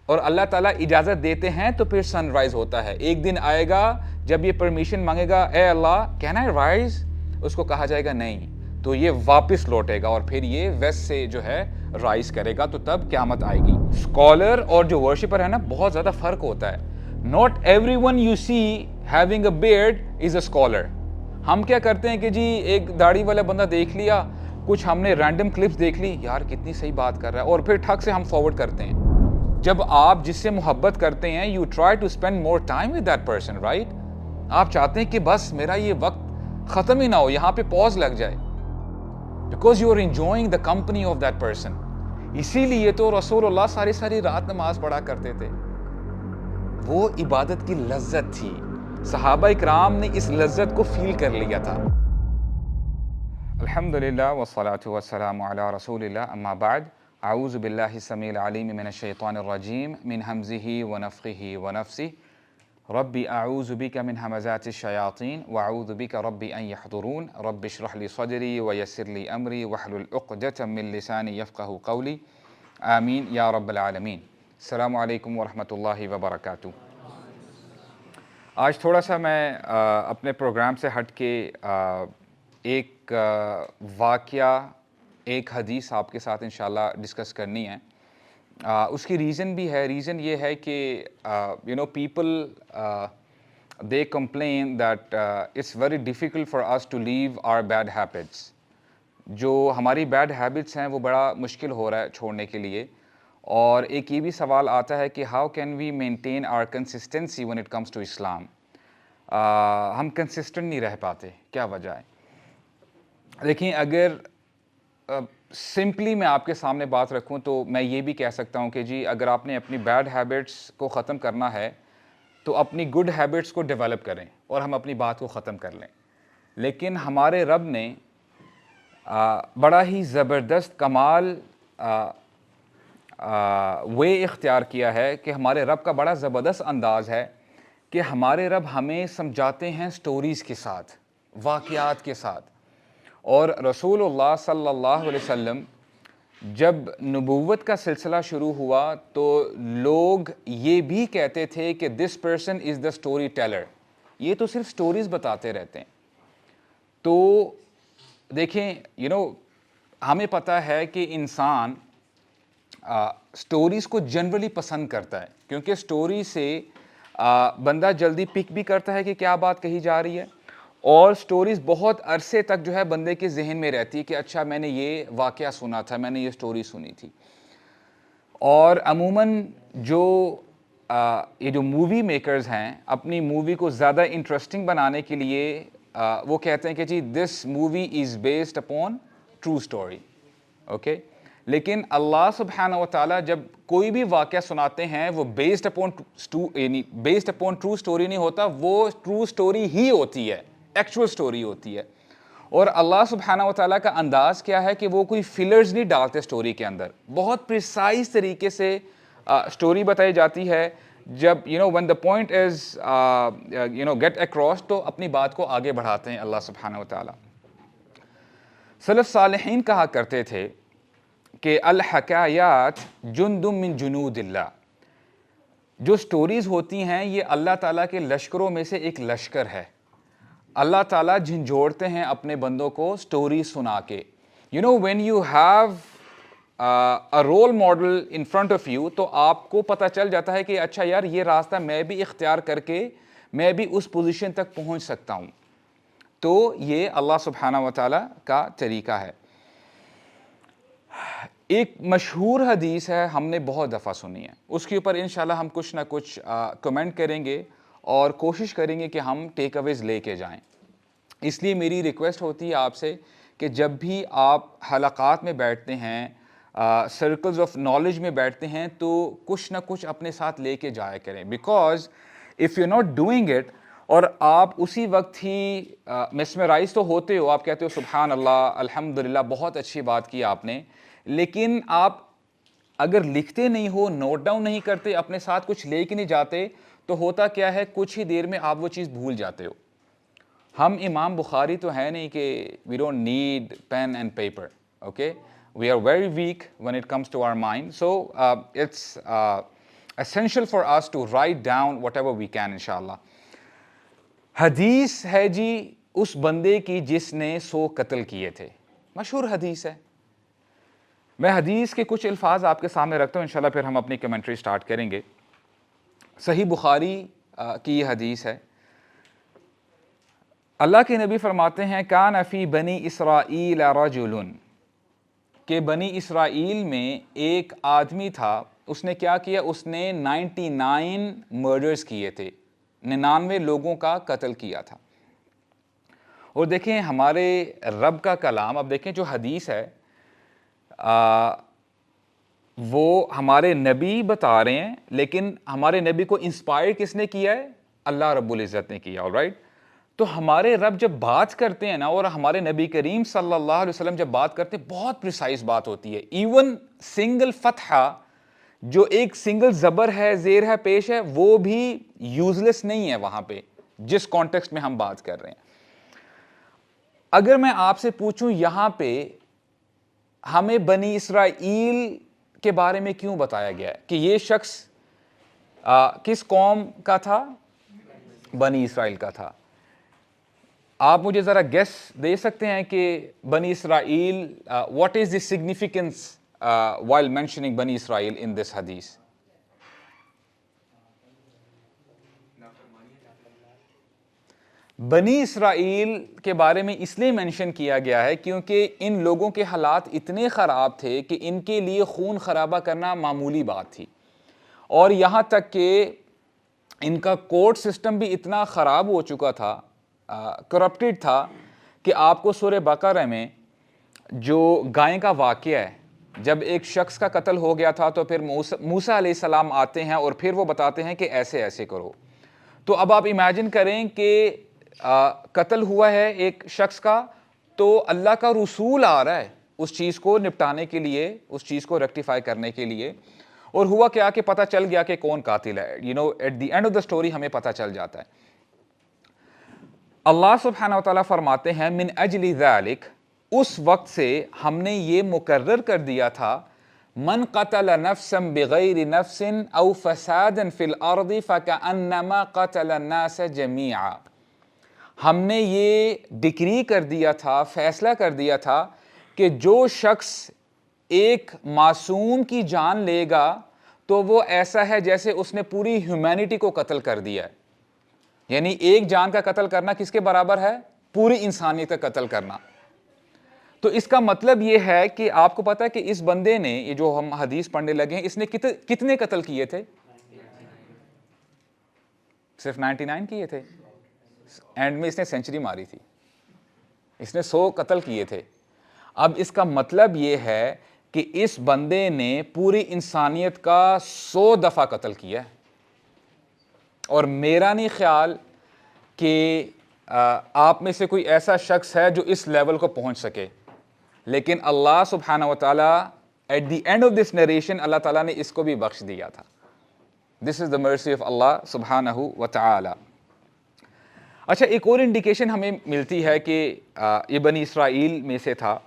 اور اللہ تعالیٰ اجازت دیتے ہیں تو پھر سن رائز ہوتا ہے. ایک دن آئے گا جب یہ پرمیشن مانگے گا, اے اللہ کین آئی رائز, اس کو کہا جائے گا نہیں, تو یہ واپس لوٹے گا اور پھر یہ ویسٹ سے جو ہے رائز کرے گا, تو تب قیامت آئے گی. اسکالر اور جو ورشپر ہے نا, بہت زیادہ فرق ہوتا ہے. Not every one you see having a beard is a scholar. ہم کیا کرتے ہیں کہ جی ایک داڑھی والا بندہ دیکھ لیا, کچھ ہم نے رینڈم کلپس دیکھ لی, یار کتنی صحیح بات کر رہا ہے, اور پھر ٹھک سے ہم فارورڈ کرتے ہیں. جب آپ جس سے محبت کرتے ہیں, you try to spend more time with that person, right. آپ چاہتے ہیں کہ بس میرا یہ وقت ختم ہی نہ ہو, یہاں پہ پاز لگ جائے, because you are enjoying the company of that person. اسی لیے تو رسول اللہ ساری رات نماز پڑھا کرتے تھے. وہ عبادت کی لذت تھی. صحابہ اکرام نے اس لذت کو فیل کر لیا تھا. الحمدللہ والصلاة والسلام علی رسول اللہ, اما بعد. اعوذ باللہ السمیع العلیم من الشیطان الرجیم من حمزہ ونفخہ ونفثہ. رب اعوذ بک من ہمزات الشیاطین واعوذ بک رب ان یحضرون. رب اشرح لی صدری ویسر لی امری واحلل عقدۃ من لسانی یفقہوا قولی. آمین یا رب العالمین. السلام علیکم ورحمۃ اللہ وبرکاتہ. آج تھوڑا سا میں اپنے پروگرام سے ہٹ کے ایک واقعہ, ایک حدیث آپ کے ساتھ انشاءاللہ ڈسکس کرنی ہے. اس کی ریزن بھی ہے. ریزن یہ ہے کہ people they complain that it's very difficult for us to leave our bad habits. جو ہماری بیڈ ہیبٹس ہیں وہ بڑا مشکل ہو رہا ہے چھوڑنے کے لیے. اور ایک یہ بھی سوال آتا ہے کہ how can we maintain our consistency when it comes to Islam. ہم کنسسٹنٹ نہیں رہ پاتے, کیا وجہ ہے؟ دیکھیں, اگر سمپلی میں آپ کے سامنے بات رکھوں تو میں یہ بھی کہہ سکتا ہوں کہ جی اگر آپ نے اپنی بیڈ ہیبٹس کو ختم کرنا ہے تو اپنی گڈ ہیبٹس کو ڈیولپ کریں اور ہم اپنی بات کو ختم کر لیں. لیکن ہمارے رب نے بڑا ہی زبردست کمال وے اختیار کیا ہے کہ ہمارے رب کا بڑا زبردست انداز ہے کہ ہمارے رب ہمیں سمجھاتے ہیں سٹوریز کے ساتھ, واقعات کے ساتھ. اور رسول اللہ صلی اللہ علیہ وسلم جب نبوت کا سلسلہ شروع ہوا تو لوگ یہ بھی کہتے تھے کہ this person is the story teller, یہ تو صرف سٹوریز بتاتے رہتے ہیں. تو دیکھیں ہمیں پتہ ہے کہ انسان سٹوریز کو جنرلی پسند کرتا ہے, کیونکہ سٹوری سے بندہ جلدی پک بھی کرتا ہے کہ کیا بات کہی جا رہی ہے, اور سٹوریز بہت عرصے تک جو ہے بندے کے ذہن میں رہتی ہے کہ اچھا میں نے یہ واقعہ سنا تھا, میں نے یہ سٹوری سنی تھی. اور عموماً یہ جو مووی میکرز ہیں, اپنی مووی کو زیادہ انٹرسٹنگ بنانے کے لیے وہ کہتے ہیں کہ جی دس movie is based upon true story. Okay, لیکن اللہ سبحانہ و تعالیٰ جب کوئی بھی واقعہ سناتے ہیں وہ بیسڈ اپون ٹرو اسٹوری نہیں ہوتا, وہ ٹرو اسٹوری ہی ہوتی ہے, ایکچوئل اسٹوری ہوتی ہے. اور اللہ سبحانہ و تعالیٰ کا انداز کیا ہے کہ وہ کوئی فلرز نہیں ڈالتے اسٹوری کے اندر, بہت پریسائز طریقے سے اسٹوری بتائی جاتی ہے. جب when the point is get across تو اپنی بات کو آگے بڑھاتے ہیں اللہ سبحانہ و تعالیٰ. سلف صالحین کہا کرتے تھے کہ الحکایات جند من جنود اللہ. جو سٹوریز ہوتی ہیں یہ اللہ تعالیٰ کے لشکروں میں سے ایک لشکر ہے. اللہ تعالیٰ جھنجھوڑتے ہیں اپنے بندوں کو سٹوری سنا کے. when you have a role model in front of you تو آپ کو پتہ چل جاتا ہے کہ اچھا یار یہ راستہ میں بھی اختیار کر کے میں بھی اس پوزیشن تک پہنچ سکتا ہوں. تو یہ اللہ سبحانہ و تعالیٰ کا طریقہ ہے. ایک مشہور حدیث ہے, ہم نے بہت دفعہ سنی ہے, اس کے اوپر انشاءاللہ ہم کچھ نہ کچھ کمنٹ کریں گے اور کوشش کریں گے کہ ہم ٹیک اویز لے کے جائیں. اس لیے میری ریکویسٹ ہوتی ہے آپ سے کہ جب بھی آپ حلقات میں بیٹھتے ہیں, سرکلز آف نالج میں بیٹھتے ہیں, تو کچھ نہ کچھ اپنے ساتھ لے کے جایا کریں. Because if you not doing it, اور آپ اسی وقت ہی میسمرائز تو ہوتے ہو, آپ کہتے ہو سبحان اللہ الحمدللہ بہت اچھی بات کی آپ نے, لیکن آپ اگر لکھتے نہیں ہو, نوٹ ڈاؤن نہیں کرتے, اپنے ساتھ کچھ لے کے نہیں جاتے, تو ہوتا کیا ہے کچھ ہی دیر میں آپ وہ چیز بھول جاتے ہو. ہم امام بخاری تو ہے نہیں کہ we don't need pen and paper. Okay, we are very weak when it comes to our mind. So it's essential for us to write down whatever we can inshallah. حدیث ہے جی اس بندے کی جس نے 100 قتل کیے تھے، مشہور حدیث ہے. میں حدیث کے کچھ الفاظ آپ کے سامنے رکھتا ہوں انشاءاللہ، پھر ہم اپنی کمنٹری سٹارٹ کریں گے. صحیح بخاری کی یہ حدیث ہے. اللہ کے نبی فرماتے ہیں کان فی بنی اسرائیل رجل، کہ بنی اسرائیل میں ایک آدمی تھا، اس نے کیا کیا، اس نے 99 مرڈرز کیے تھے، 99 لوگوں کا قتل کیا تھا. اور دیکھیں ہمارے رب کا کلام، اب دیکھیں جو حدیث ہے وہ ہمارے نبی بتا رہے ہیں، لیکن ہمارے نبی کو انسپائر کس نے کیا ہے؟ اللہ رب العزت نے کیا. آلرائٹ، تو ہمارے رب جب بات کرتے ہیں نا، اور ہمارے نبی کریم صلی اللہ علیہ وسلم جب بات کرتے ہیں، بہت پریسائز بات ہوتی ہے. ایون سنگل فتحہ، جو ایک سنگل زبر ہے، زیر ہے، پیش ہے، وہ بھی یوزلیس نہیں ہے وہاں پہ جس کانٹیکسٹ میں ہم بات کر رہے ہیں. اگر میں آپ سے پوچھوں یہاں پہ ہمیں بنی اسرائیل کے بارے میں کیوں بتایا گیا ہے کہ یہ شخص کس قوم کا تھا؟ بنی اسرائیل کا تھا. آپ مجھے ذرا گیس دے سکتے ہیں کہ Bani Israel what is the significance while mentioning بنی اسرائیل in this حدیث؟ بنی اسرائیل کے بارے میں اس لیے مینشن کیا گیا ہے کیونکہ ان لوگوں کے حالات اتنے خراب تھے کہ ان کے لیے خون خرابہ کرنا معمولی بات تھی، اور یہاں تک کہ ان کا کورٹ سسٹم بھی اتنا خراب ہو چکا تھا، کرپٹڈ تھا، کہ آپ کو سورہ بقرہ میں جو گائے کا واقعہ ہے، جب ایک شخص کا قتل ہو گیا تھا تو پھر موسیٰ علیہ السلام آتے ہیں اور پھر وہ بتاتے ہیں کہ ایسے ایسے کرو. تو اب آپ امیجن کریں کہ قتل ہوا ہے ایک شخص کا، تو اللہ کا رسول آ رہا ہے اس چیز کو نپٹانے کے لیے، اس چیز کو ریکٹیفائی کرنے کے لیے. اور ہوا کیا کہ پتہ چل گیا کہ کون قاتل ہے. At the end of the story ہمیں پتہ چل جاتا ہے. اللہ سبحانہ و تعالیٰ فرماتے ہیں من اجل ذالک، اس وقت سے ہم نے یہ مقرر کر دیا تھا، من قتل نفسا بغیر نفس او فسادا فی الارض فکأنما قتل الناس جمیعا. ہم نے یہ ڈکری کر دیا تھا، فیصلہ کر دیا تھا کہ جو شخص ایک معصوم کی جان لے گا تو وہ ایسا ہے جیسے اس نے پوری ہیومینٹی کو قتل کر دیا ہے. یعنی ایک جان کا قتل کرنا کس کے برابر ہے؟ پوری انسانیت کا قتل کرنا. تو اس کا مطلب یہ ہے کہ آپ کو پتا ہے کہ اس بندے نے، یہ جو ہم حدیث پڑھنے لگے ہیں، اس نے کتنے قتل کیے تھے؟ صرف 99 کیے تھے. اینڈ میں اس نے سینچری ماری تھی، اس نے 100 قتل کیے تھے. اب اس کا مطلب یہ ہے کہ اس بندے نے پوری انسانیت کا 100 دفعہ قتل کیا ہے. اور میرا نہیں خیال کہ آپ میں سے کوئی ایسا شخص ہے جو اس لیول کو پہنچ سکے، لیکن اللہ سبحانہ و تعالیٰ at the end of this narration Allah تعالیٰ نے اس کو بھی بخش دیا تھا. دس از دا مرسی آف اللہ سبحانہ و تعالیٰ. اچھا، ایک اور انڈیکیشن ہمیں ملتی ہے کہ یہ بنی اسرائیل میں سے تھا،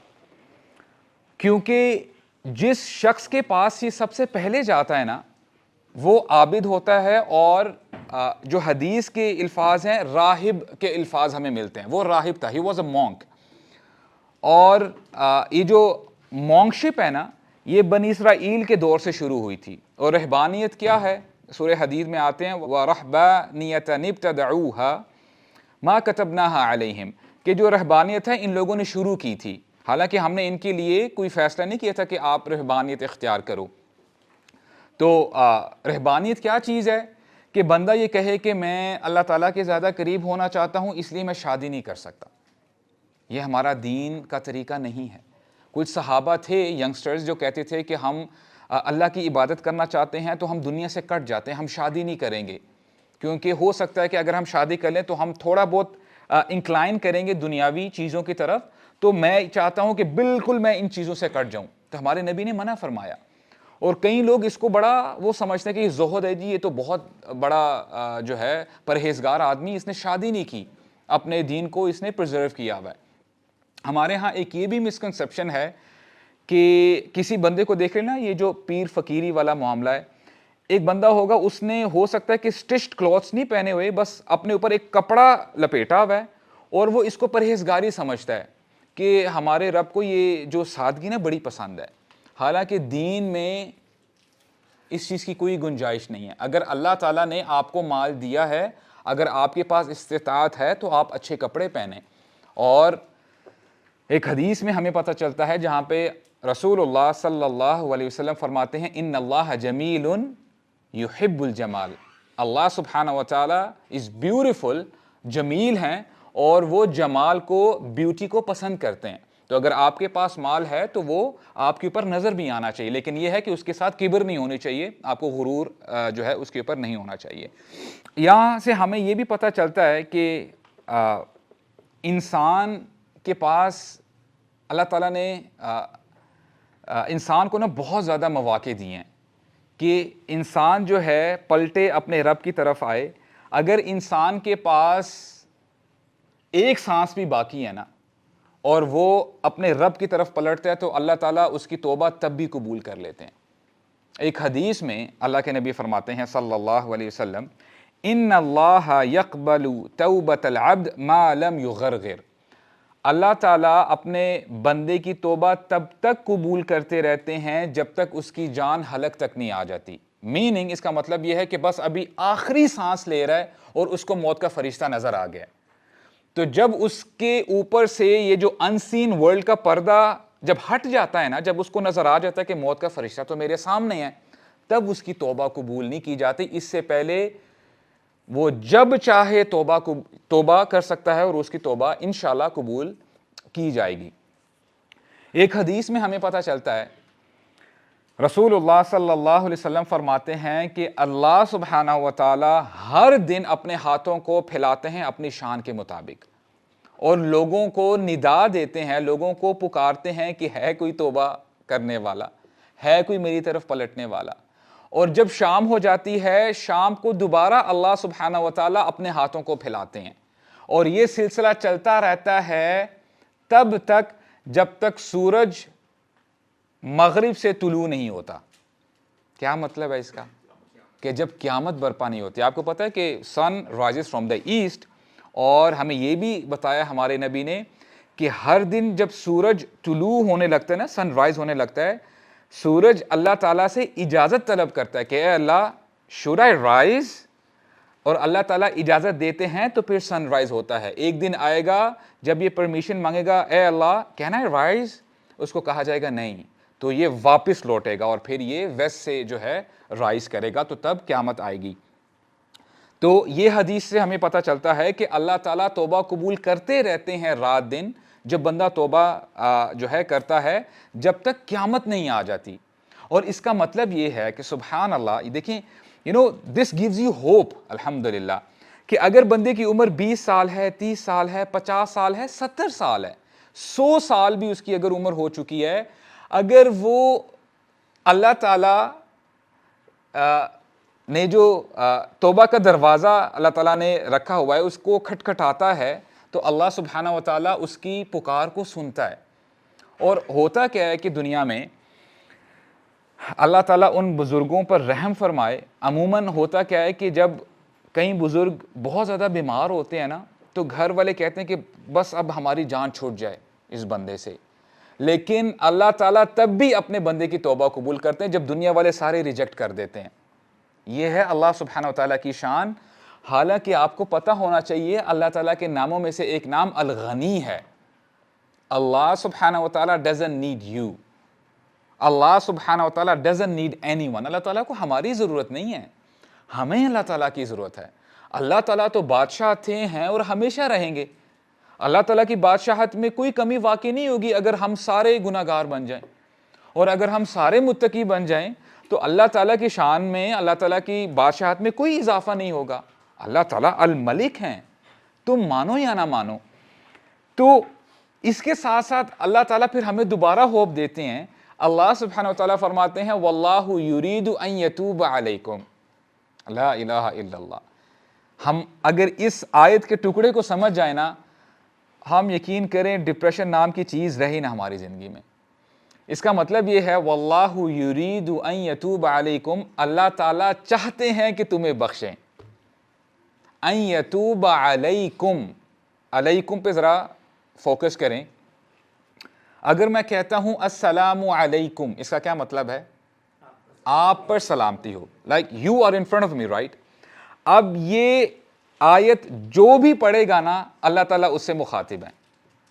کیونکہ جس شخص کے پاس یہ سب سے پہلے جاتا ہے نا، وہ عابد ہوتا ہے. اور جو حدیث کے الفاظ ہیں، راہب کے الفاظ ہمیں ملتے ہیں. وہ راہب تھا، ہی واز اے مونک. اور یہ جو مونکشپ ہے نا، یہ بنی اسرائیل کے دور سے شروع ہوئی تھی. اور رہبانیت کیا ہے؟ سورہ حدید میں آتے ہیں وَرَحْبَانِيَّةً ابْتَدَعُوهَا مَا كَتَبْنَاهَا عَلَيْهِمْ، کہ جو رہبانیت ہے ان لوگوں نے شروع کی تھی، حالانکہ ہم نے ان کے لیے کوئی فیصلہ نہیں کیا تھا کہ آپ رہبانیت اختیار کرو. تو رہبانیت کیا چیز ہے کہ بندہ یہ کہے کہ میں اللہ تعالیٰ کے زیادہ قریب ہونا چاہتا ہوں، اس لیے میں شادی نہیں کر سکتا. یہ ہمارا دین کا طریقہ نہیں ہے. کچھ صحابہ تھے ینگسٹرز جو کہتے تھے کہ ہم اللہ کی عبادت کرنا چاہتے ہیں تو ہم دنیا سے کٹ جاتے ہیں، ہم شادی نہیں کریں گے، کیونکہ ہو سکتا ہے کہ اگر ہم شادی کر لیں تو ہم تھوڑا بہت انکلائن کریں گے دنیاوی چیزوں کی طرف. تو میں چاہتا ہوں کہ بالکل میں ان چیزوں سے کٹ جاؤں. تو ہمارے نبی نے منع فرمایا. اور کئی لوگ اس کو بڑا وہ سمجھتے ہیں کہ یہ زہد ہے جی، یہ تو بہت بڑا جو ہے پرہیزگار آدمی، اس نے شادی نہیں کی، اپنے دین کو اس نے پرزرو کیا ہوا ہے. ہمارے ہاں ایک یہ بھی مسکنسیپشن ہے کہ کسی بندے کو دیکھ لینا، یہ جو پیر فقیری والا معاملہ ہے، ایک بندہ ہوگا, اس نے ہو سکتا ہے کہ اسٹچڈ کلوتھس نہیں پہنے ہوئے, بس اپنے اوپر ایک کپڑا لپیٹا ہوا ہے, اور وہ اس کو پرہیزگاری سمجھتا ہے کہ ہمارے رب کو یہ جو سادگی نا بڑی پسند ہے. حالانکہ دین میں اس چیز کی کوئی گنجائش نہیں ہے. اگر اللہ تعالیٰ نے آپ کو مال دیا ہے, اگر آپ کے پاس استطاعت ہے, تو آپ اچھے کپڑے پہنیں. اور ایک حدیث میں ہمیں پتہ چلتا ہے جہاں پہ رسول اللہ صلی اللہ علیہ وسلم فرماتے ہیں ان اللہ جمیل یحب الجمال, اللہ سبحانہ و تعالیٰ از بیوٹیفل, جمیل ہیں اور وہ جمال کو, بیوٹی کو پسند کرتے ہیں. تو اگر آپ کے پاس مال ہے تو وہ آپ کے اوپر نظر بھی آنا چاہیے, لیکن یہ ہے کہ اس کے ساتھ کبر نہیں ہونی چاہیے, آپ کو غرور جو ہے اس کے اوپر نہیں ہونا چاہیے. یہاں سے ہمیں یہ بھی پتہ چلتا ہے کہ انسان کے پاس اللہ تعالیٰ نے انسان کو نا بہت زیادہ مواقع دیے ہیں کہ انسان جو ہے پلٹے اپنے رب کی طرف آئے. اگر انسان کے پاس ایک سانس بھی باقی ہے نا, اور وہ اپنے رب کی طرف پلٹتا ہے, تو اللہ تعالیٰ اس کی توبہ تب بھی قبول کر لیتے ہیں. ایک حدیث میں اللہ کے نبی فرماتے ہیں صلی اللہ علیہ وسلم ان اللہ یقبل توبۃ العبد ما لم یغرغر, اللہ تعالیٰ اپنے بندے کی توبہ تب تک قبول کرتے رہتے ہیں جب تک اس کی جان حلق تک نہیں آ جاتی. میننگ اس کا مطلب یہ ہے کہ بس ابھی آخری سانس لے رہا ہے اور اس کو موت کا فرشتہ نظر آ گیا. تو جب اس کے اوپر سے یہ جو انسین ورلڈ کا پردہ جب ہٹ جاتا ہے نا, جب اس کو نظر آ جاتا ہے کہ موت کا فرشتہ تو میرے سامنے ہے, تب اس کی توبہ قبول نہیں کی جاتی. اس سے پہلے وہ جب چاہے توبہ کر سکتا ہے اور اس کی توبہ انشاءاللہ قبول کی جائے گی. ایک حدیث میں ہمیں پتہ چلتا ہے رسول اللہ صلی اللہ علیہ وسلم فرماتے ہیں کہ اللہ سبحانہ و تعالی ہر دن اپنے ہاتھوں کو پھیلاتے ہیں اپنی شان کے مطابق, اور لوگوں کو ندا دیتے ہیں, لوگوں کو پکارتے ہیں کہ ہے کوئی توبہ کرنے والا, ہے کوئی میری طرف پلٹنے والا. اور جب شام ہو جاتی ہے, شام کو دوبارہ اللہ سبحانہ و تعالیٰ اپنے ہاتھوں کو پھیلاتے ہیں, اور یہ سلسلہ چلتا رہتا ہے تب تک جب تک سورج مغرب سے طلوع نہیں ہوتا. کیا مطلب ہے اس کا؟ کہ جب قیامت برپا نہیں ہوتی. آپ کو پتہ ہے کہ سن رائزز فرام دا ایسٹ, اور ہمیں یہ بھی بتایا ہمارے نبی نے کہ ہر دن جب سورج طلوع ہونے لگتا ہے نا, سن رائز ہونے لگتا ہے, سورج اللہ تعالیٰ سے اجازت طلب کرتا ہے کہ اے اللہ شوڈ آئی رائز, اور اللہ تعالیٰ اجازت دیتے ہیں تو پھر سن رائز ہوتا ہے. ایک دن آئے گا جب یہ پرمیشن مانگے گا اے اللہ کین آئی رائز, اس کو کہا جائے گا نہیں, تو یہ واپس لوٹے گا اور پھر یہ ویسٹ سے جو ہے رائز کرے گا, تو تب قیامت آئے گی. تو یہ حدیث سے ہمیں پتہ چلتا ہے کہ اللہ تعالیٰ توبہ قبول کرتے رہتے ہیں رات دن, جب بندہ توبہ جو ہے کرتا ہے جب تک قیامت نہیں آ جاتی. اور اس کا مطلب یہ ہے کہ سبحان اللہ, دیکھیں دس گیوز یو ہوپ الحمدللہ, کہ اگر بندے کی عمر 20 سال ہے, 30 سال ہے, 50 سال ہے, 70 سال ہے, 100 سال بھی اس کی اگر عمر ہو چکی ہے, اگر وہ اللہ تعالیٰ نے جو توبہ کا دروازہ اللہ تعالیٰ نے رکھا ہوا ہے اس کو کھٹکھٹاتا ہے, تو اللہ سبحانہ و تعالیٰ اس کی پکار کو سنتا ہے. اور ہوتا کیا ہے کہ دنیا میں اللہ تعالیٰ ان بزرگوں پر رحم فرمائے, عموماً ہوتا کیا ہے کہ جب کئی بزرگ بہت زیادہ بیمار ہوتے ہیں نا, تو گھر والے کہتے ہیں کہ بس اب ہماری جان چھوٹ جائے اس بندے سے, لیکن اللہ تعالیٰ تب بھی اپنے بندے کی توبہ قبول کرتے ہیں جب دنیا والے سارے ریجیکٹ کر دیتے ہیں. یہ ہے اللہ سبحانہ و تعالیٰ کی شان. حالانکہ آپ کو پتہ ہونا چاہیے اللہ تعالیٰ کے ناموں میں سے ایک نام الغنی ہے. اللہ سبحانہ و تعالیٰ doesn't need you, اللہ سبحانہ و تعالیٰ doesn't need anyone. اللہ تعالیٰ کو ہماری ضرورت نہیں ہے, ہمیں اللہ تعالیٰ کی ضرورت ہے. اللہ تعالیٰ تو بادشاہ تھے, ہیں اور ہمیشہ رہیں گے. اللہ تعالیٰ کی بادشاہت میں کوئی کمی واقع نہیں ہوگی اگر ہم سارے گناہ گار بن جائیں, اور اگر ہم سارے متقی بن جائیں تو اللہ تعالیٰ کی شان میں, اللہ تعالیٰ کی بادشاہت میں کوئی اضافہ نہیں ہوگا. اللہ تعالیٰ الملک ہیں, تم مانو یا نہ مانو. تو اس کے ساتھ ساتھ اللہ تعالیٰ پھر ہمیں دوبارہ ہوپ دیتے ہیں. اللہ سبحانہ و تعالیٰ فرماتے ہیں واللہ یرید ان یتوب علیکم, لا الہ الا اللہ. ہم اگر اس آیت کے ٹکڑے کو سمجھ جائیں نا, ہم یقین کریں ڈپریشن نام کی چیز رہی نہ ہماری زندگی میں. اس کا مطلب یہ ہے واللہ یرید ان یتوب علیکم، اللہ تعالیٰ چاہتے ہیں کہ تمہیں بخشیں. ان یتوب علیکم، علیکم پہ ذرا فوکس کریں. اگر میں کہتا ہوں السلام علیکم، اس کا کیا مطلب ہے؟ آپ پر سلامتی ہو. Like you are in front of me, right? اب یہ آیت جو بھی پڑھے گا نا، اللہ تعالیٰ اس سے مخاطب ہیں.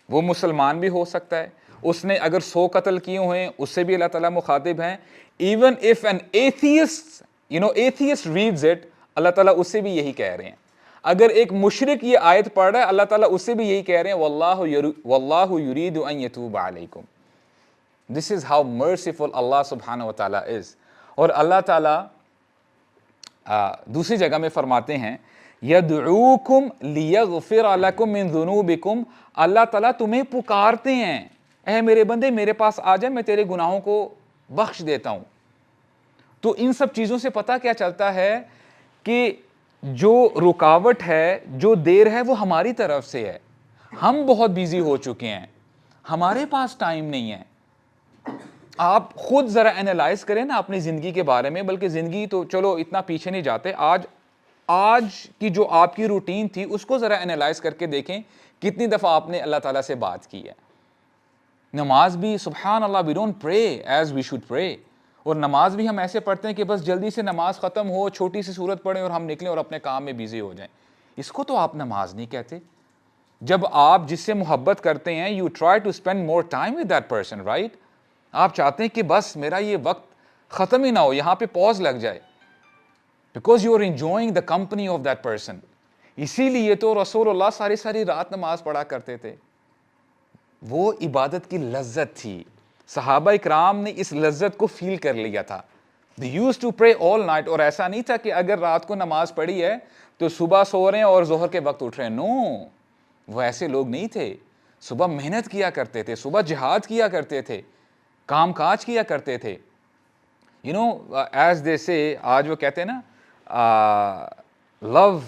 وہ مسلمان بھی ہو سکتا ہے، اس نے اگر 100 قتل کیے ہوئے ہیں اس سے بھی اللہ تعالیٰ مخاطب ہیں. Even if an atheist atheist reads it, Allah تعالیٰ اس سے بھی یہی کہہ رہے ہیں. اگر ایک مشرک یہ آیت پڑھ رہا ہے، اللہ تعالیٰ اس سے بھی یہی کہہ رہے ہیں واللہ یرید ان یتوب علیکم. دس از ہاؤ مرسیفل اللہ سبحانہ و تعالیٰ از. اور اللہ تعالیٰ دوسری جگہ میں فرماتے ہیں یدعوکم لیغفر لکم من ذنوبکم، اللہ تعالیٰ تمہیں پکارتے ہیں، اے میرے بندے میرے پاس آ جائے، میں تیرے گناہوں کو بخش دیتا ہوں. تو ان سب چیزوں سے پتہ کیا چلتا ہے کہ جو رکاوٹ ہے، جو دیر ہے، وہ ہماری طرف سے ہے. ہم بہت بیزی ہو چکے ہیں، ہمارے پاس ٹائم نہیں ہے. آپ خود ذرا اینالائز کریں نا اپنی زندگی کے بارے میں، بلکہ زندگی تو چلو اتنا پیچھے نہیں جاتے، آج کی جو آپ کی روٹین تھی اس کو ذرا اینالائز کر کے دیکھیں کتنی دفعہ آپ نے اللہ تعالیٰ سے بات کی ہے. نماز بھی سبحان اللہ وی ڈونٹ پرے ایز وی شوڈ پرے. اور نماز بھی ہم ایسے پڑھتے ہیں کہ بس جلدی سے نماز ختم ہو، چھوٹی سی سورت پڑھیں اور ہم نکلیں اور اپنے کام میں بیزی ہو جائیں. اس کو تو آپ نماز نہیں کہتے. جب آپ جس سے محبت کرتے ہیں you try to spend more time with that person, right? آپ چاہتے ہیں کہ بس میرا یہ وقت ختم ہی نہ ہو، یہاں پہ پوز لگ جائے، because you are enjoying the company of that person. اسی لیے تو رسول اللہ ساری رات نماز پڑھا کرتے تھے. وہ عبادت کی لذت تھی. صحابہ اکرام نے اس لذت کو فیل کر لیا تھا. They used to pray all night. اور ایسا نہیں تھا کہ اگر رات کو نماز پڑھی ہے تو صبح سو رہے ہیں اور ظہر کے وقت اٹھ رہے ہیں. نو، وہ ایسے لوگ نہیں تھے. صبح محنت کیا کرتے تھے، صبح جہاد کیا کرتے تھے، کام کاج کیا کرتے تھے. ایز دے سے، آج وہ کہتے ہیں نا لو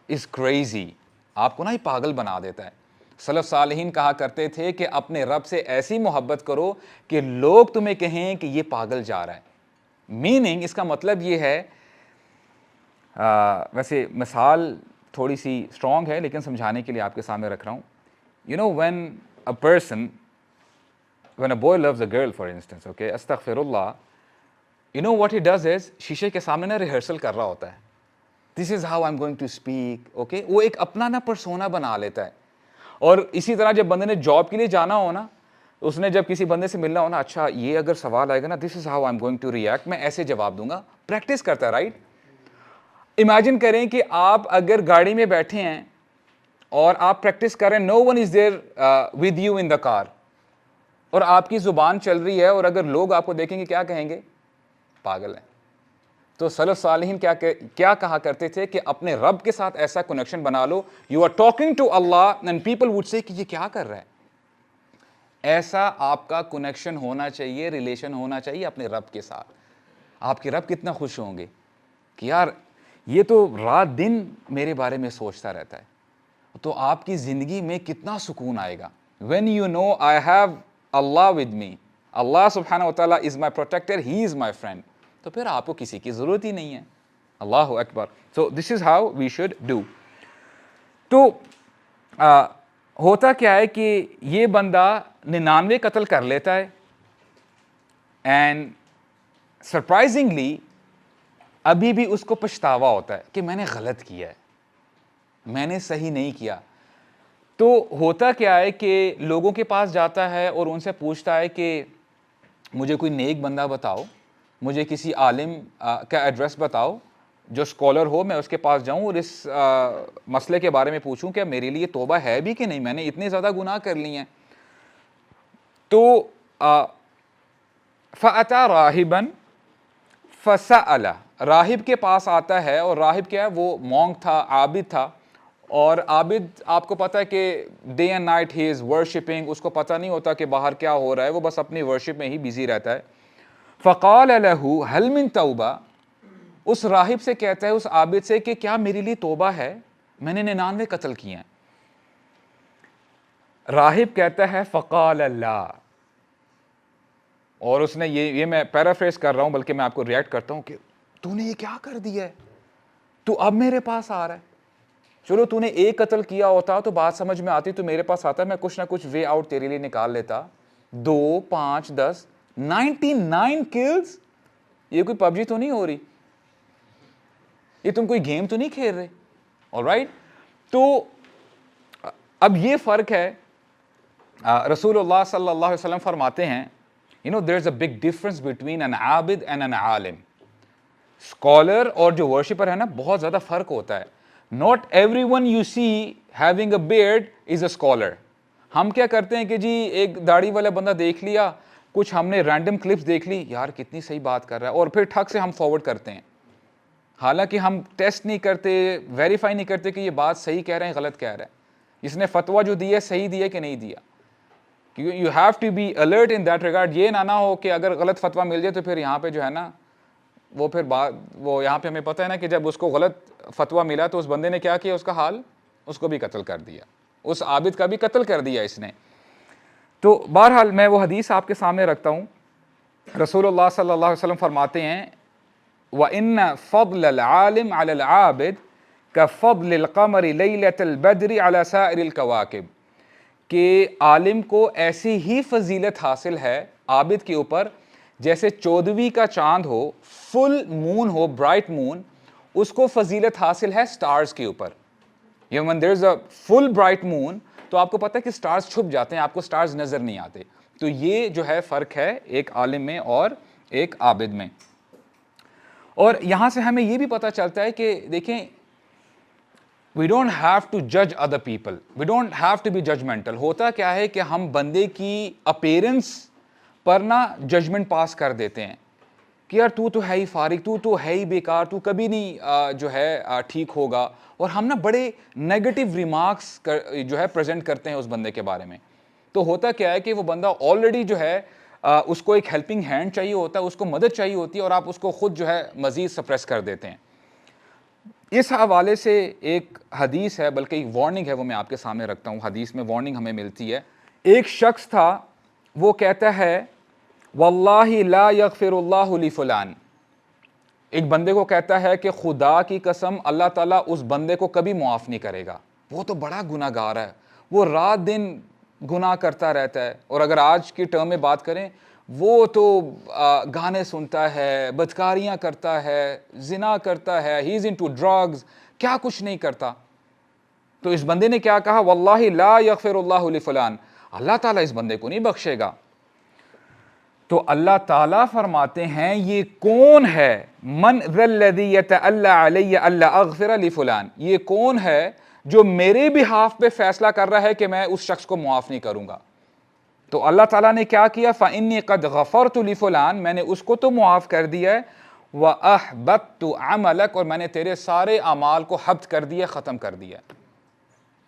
از کریزی، آپ کو نا یہ پاگل بنا دیتا ہے. سلف صالحین کہا کرتے تھے کہ اپنے رب سے ایسی محبت کرو کہ لوگ تمہیں کہیں کہ یہ پاگل جا رہا ہے. میننگ، اس کا مطلب یہ ہے، ویسے مثال تھوڑی سی اسٹرانگ ہے لیکن سمجھانے کے لیے آپ کے سامنے رکھ رہا ہوں. when a boy loves a girl for instance, okay, astaghfirullah, what he does is شیشے کے سامنے نا ریہرسل کر رہا ہوتا ہے. This is how I'm going to speak, okay. وہ ایک اپنا نا پرسونا بنا لیتا ہے. اور اسی طرح جب بندے نے جاب کے لیے جانا ہو نا، اس نے جب کسی بندے سے ملنا ہو نا، اچھا یہ اگر سوال آئے گا نا، this is how I am going to react, میں ایسے جواب دوں گا. پریکٹس کرتا ہے، رائٹ؟ امیجن کریں کہ آپ اگر گاڑی میں بیٹھے ہیں اور آپ پریکٹس کر رہے ہیں، no one is there with you in the car, اور آپ کی زبان چل رہی ہے، اور اگر لوگ آپ کو دیکھیں گے کیا کہیں گے؟ پاگل ہیں. تو سلف صالحین کیا کہا کرتے تھے کہ اپنے رب کے ساتھ ایسا کنیکشن بنا لو، you are talking to Allah and people وڈ سے کہ یہ کیا کر رہا ہے. ایسا آپ کا کنیکشن ہونا چاہیے، ریلیشن ہونا چاہیے اپنے رب کے ساتھ. آپ کے رب کتنا خوش ہوں گے کہ یار یہ تو رات دن میرے بارے میں سوچتا رہتا ہے. تو آپ کی زندگی میں کتنا سکون آئے گا. when you know I have Allah with me, اللہ سبحانہ و تعالیٰ is my protector, he is my friend, تو پھر آپ کو کسی کی ضرورت ہی نہیں ہے. اللہ اکبر. so this is how we should do. تو ہوتا کیا ہے کہ یہ بندہ 99 قتل کر لیتا ہے، اینڈ سرپرائزنگلی ابھی بھی اس کو پچھتاوا ہوتا ہے کہ میں نے غلط کیا ہے، میں نے صحیح نہیں کیا. تو ہوتا کیا ہے کہ لوگوں کے پاس جاتا ہے اور ان سے پوچھتا ہے کہ مجھے کوئی نیک بندہ بتاؤ، مجھے کسی عالم کا ایڈریس بتاؤ جو اسکالر ہو، میں اس کے پاس جاؤں اور اس مسئلے کے بارے میں پوچھوں کہ میرے لیے توبہ ہے بھی کہ نہیں، میں نے اتنے زیادہ گناہ کر لیے ہیں. تو فَأَتَى رَاهِبًا فَسَأَلَ، راہب کے پاس آتا ہے، اور راہب کیا ہے؟ وہ مونک تھا، عابد تھا. اور عابد آپ کو پتہ ہے کہ day and night he is worshipping, اس کو پتہ نہیں ہوتا کہ باہر کیا ہو رہا ہے، وہ بس اپنی ورشپ میں ہی بزی رہتا ہے. فقال له هل من توبہ، اس راہب سے کہتا ہے، اس عابد سے، کہ کیا میرے لیے توبہ ہے، میں نے 99 قتل کیے ہیں. راہب کہتا ہے فقال لا، اور اس نے یہ میں پیرافریز کر رہا ہوں بلکہ میں آپ کو ریئیکٹ کرتا ہوں کہ تو نے یہ کیا کر دیا ہے, تو اب میرے پاس آ رہا ہے. چلو تو نے ایک قتل کیا ہوتا تو بات سمجھ میں آتی, تو میرے پاس آتا, میں کچھ نہ کچھ وے آؤٹ تیرے لیے نکال لیتا. 2 5 10 99 کلز, یہ کوئی پب جی تو نہیں ہو رہی, یہ تم کوئی گیم تو نہیں کھیل رہے. آلرائٹ, تو اب یہ فرق ہے. رسول اللہ صلی اللہ علیہ وسلم فرماتے ہیں, there's a big difference between an Abid and an Alam. Scholar اور جو ورشپر ہے نا, بہت زیادہ فرق ہوتا ہے. Not everyone you see having a beard is a scholar. ہم کیا کرتے ہیں کہ جی ایک داڑھی والا بندہ دیکھ لیا, کچھ ہم نے رینڈم کلپس دیکھ لی, یار کتنی صحیح بات کر رہا ہے, اور پھر ٹھک سے ہم فارورڈ کرتے ہیں. حالانکہ ہم ٹیسٹ نہیں کرتے, ویریفائی نہیں کرتے کہ یہ بات صحیح کہہ رہے ہیں غلط کہہ رہے ہیں, اس نے فتویٰ جو دیا ہے صحیح دیا کہ نہیں دیا. You have to be alert in that regard. یہ نہ ہو کہ اگر غلط فتویٰ مل جائے تو پھر یہاں پہ جو ہے نا وہ پھر وہ یہاں پہ ہمیں پتہ ہے نا کہ جب اس کو غلط فتویٰ ملا تو اس بندے نے کیا کیا, اس کا حال, اس کو بھی قتل کر دیا, اس عابد کا بھی قتل کر دیا اس نے. تو بہرحال میں وہ حدیث آپ کے سامنے رکھتا ہوں. رسول اللہ صلی اللہ علیہ وسلم فرماتے ہیں, وَإِنَّ فَضْلَ الْعَالِمِ عَلَى الْعَابِدِ كَفَضْلِ الْقَمَرِ لَيْلَةَ الْبَدْرِ عَلَى سَائِرِ الْكَوَاكِبِ, کہ عالم کو ایسی ہی فضیلت حاصل ہے عابد کے اوپر جیسے 14ویں کا چاند ہو, فل مون ہو, برائٹ مون, اس کو فضیلت حاصل ہے سٹارز کے اوپر. when there is a full bright moon تو آپ کو پتہ ہے کہ سٹارز چھپ جاتے ہیں, آپ کو سٹارز نظر نہیں آتے. تو یہ جو ہے فرق ہے ایک عالم میں اور ایک عابد میں. اور یہاں سے ہمیں یہ بھی پتہ چلتا ہے کہ دیکھیں, we don't have to judge other people, we don't have to be judgmental. ہوتا کیا ہے کہ ہم بندے کی اپیرنس پر نا ججمنٹ پاس کر دیتے ہیں کہ یار تو ہے ہی فارغ, تو ہے ہی بیکار, تو کبھی نہیں جو ہے ٹھیک ہوگا, اور ہم نا بڑے نیگیٹو ریمارکس جو ہے پریزنٹ کرتے ہیں اس بندے کے بارے میں. تو ہوتا کیا ہے کہ وہ بندہ آلریڈی جو ہے اس کو ایک ہیلپنگ ہینڈ چاہیے ہوتا ہے, اس کو مدد چاہیے ہوتی ہے, اور آپ اس کو خود جو ہے مزید سپریس کر دیتے ہیں. اس حوالے سے ایک حدیث ہے, بلکہ ایک وارننگ ہے, وہ میں آپ کے سامنے رکھتا ہوں. حدیث میں وارننگ ہمیں ملتی ہے. ایک شخص تھا, وہ کہتا ہے واللہ لا یغفر اللہ لفلان, ایک بندے کو کہتا ہے کہ خدا کی قسم اللہ تعالیٰ اس بندے کو کبھی معاف نہیں کرے گا, وہ تو بڑا گناہ گار ہے, وہ رات دن گناہ کرتا رہتا ہے, اور اگر آج کی ٹرم میں بات کریں وہ تو گانے سنتا ہے, بدکاریاں کرتا ہے, زنا کرتا ہے, ہی از انٹو ڈرگز, کیا کچھ نہیں کرتا. تو اس بندے نے کیا کہا, واللہ لا یغفر اللہ لفلان, اللہ تعالیٰ اس بندے کو نہیں بخشے گا. تو اللہ تعالیٰ فرماتے ہیں یہ کون ہے, من ذا الذی یتألی علی الا اغفر لفلان, یہ کون ہے جو میرے بہاف پہ فیصلہ کر رہا ہے کہ میں اس شخص کو معاف نہیں کروں گا. تو اللہ تعالیٰ نے کیا کیا, فإنی قد غفرت لفلان, میں نے اس کو تو معاف کر دیا ہے, وأحبطت عملک, اور میں نے تیرے سارے اعمال کو حبط کر دیا, ختم کر دیا.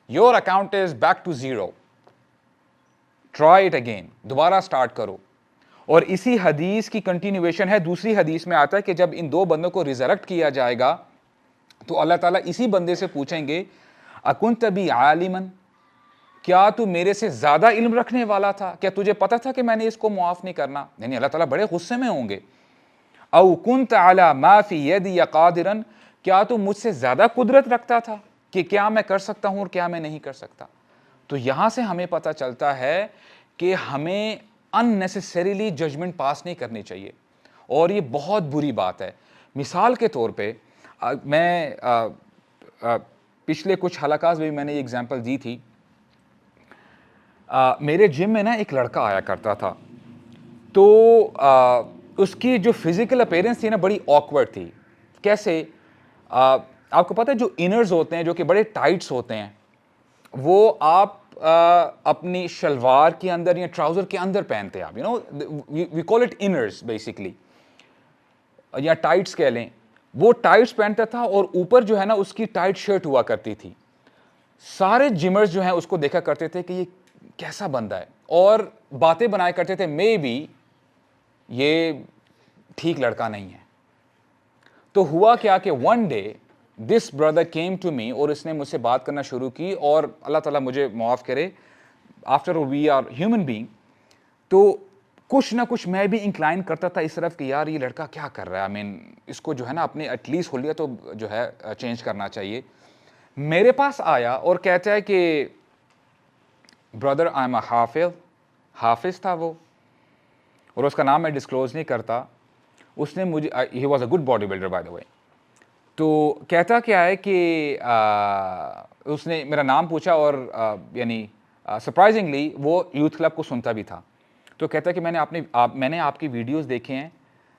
Your account is back to zero. Try it again, دوبارہ سٹارٹ کرو. اور اسی حدیث کی کنٹینیویشن ہے, دوسری حدیث میں آتا ہے کہ جب ان دو بندوں کو ریزرکٹ کیا جائے گا تو اللہ تعالیٰ اسی بندے سے پوچھیں گے, اکنت بی عالما, کیا تو میرے سے زیادہ علم رکھنے والا تھا, کیا تجھے پتا تھا کہ میں نے اس کو معاف نہیں کرنا. یعنی اللہ تعالیٰ بڑے غصے میں ہوں گے. او کنت علی ما فی یدی قادرا, کیا تو مجھ سے زیادہ قدرت رکھتا تھا کہ کیا میں کر سکتا ہوں اور کیا میں نہیں کر سکتا. تو یہاں سے ہمیں پتہ چلتا ہے کہ ہمیں unnecessarily ججمنٹ پاس نہیں کرنی چاہیے, اور یہ بہت بری بات ہے. مثال کے طور پہ میں پچھلے کچھ حلقات میں نے یہ ایگزامپل دی تھی. میرے جم میں نا ایک لڑکا آیا کرتا تھا, تو اس کی جو فزیکل اپیرنس تھی نا بڑی آکورڈ تھی. کیسے, آپ کو پتہ ہے جو انرز ہوتے ہیں جو کہ بڑے ٹائٹس ہوتے ہیں, وہ آپ اپنی شلوار کے اندر یا ٹراؤزر کے اندر پہنتے ہیں آپ, وی کال اٹ انرز بیسکلی, یا ٹائٹس کہہ لیں. وہ ٹائٹس پہنتا تھا اور اوپر جو ہے نا اس کی ٹائٹ شرٹ ہوا کرتی تھی. سارے جمرز جو ہیں اس کو دیکھا کرتے تھے کہ یہ کیسا بندہ ہے, اور باتیں بنایا کرتے تھے مے بی یہ ٹھیک لڑکا نہیں ہے. تو ہوا کیا کہ one day this brother came to me, اور اس نے مجھ سے بات کرنا شروع کی, اور اللہ تعالیٰ مجھے معاف کرے, after we are human being, تو کچھ نہ کچھ میں بھی انکلائن کرتا تھا اس طرف کہ یار یہ لڑکا کیا کر رہا ہے, اس کو جو ہے نا اپنے ایٹ لیسٹ حلیہ تو جو ہے چینج کرنا چاہیے. میرے پاس آیا اور کہتا ہے کہ برادر آئی ایم اے حافظ تھا وہ, اور اس کا نام میں ڈسکلوز نہیں کرتا. اس نے مجھے, he was a good body builder by the way. تو کہتا کیا ہے کہ اس نے میرا نام پوچھا اور یعنی سرپرائزنگلی وہ یوتھ کلب کو سنتا بھی تھا. تو کہتا ہے کہ میں نے آپ کی ویڈیوز دیکھے ہیں.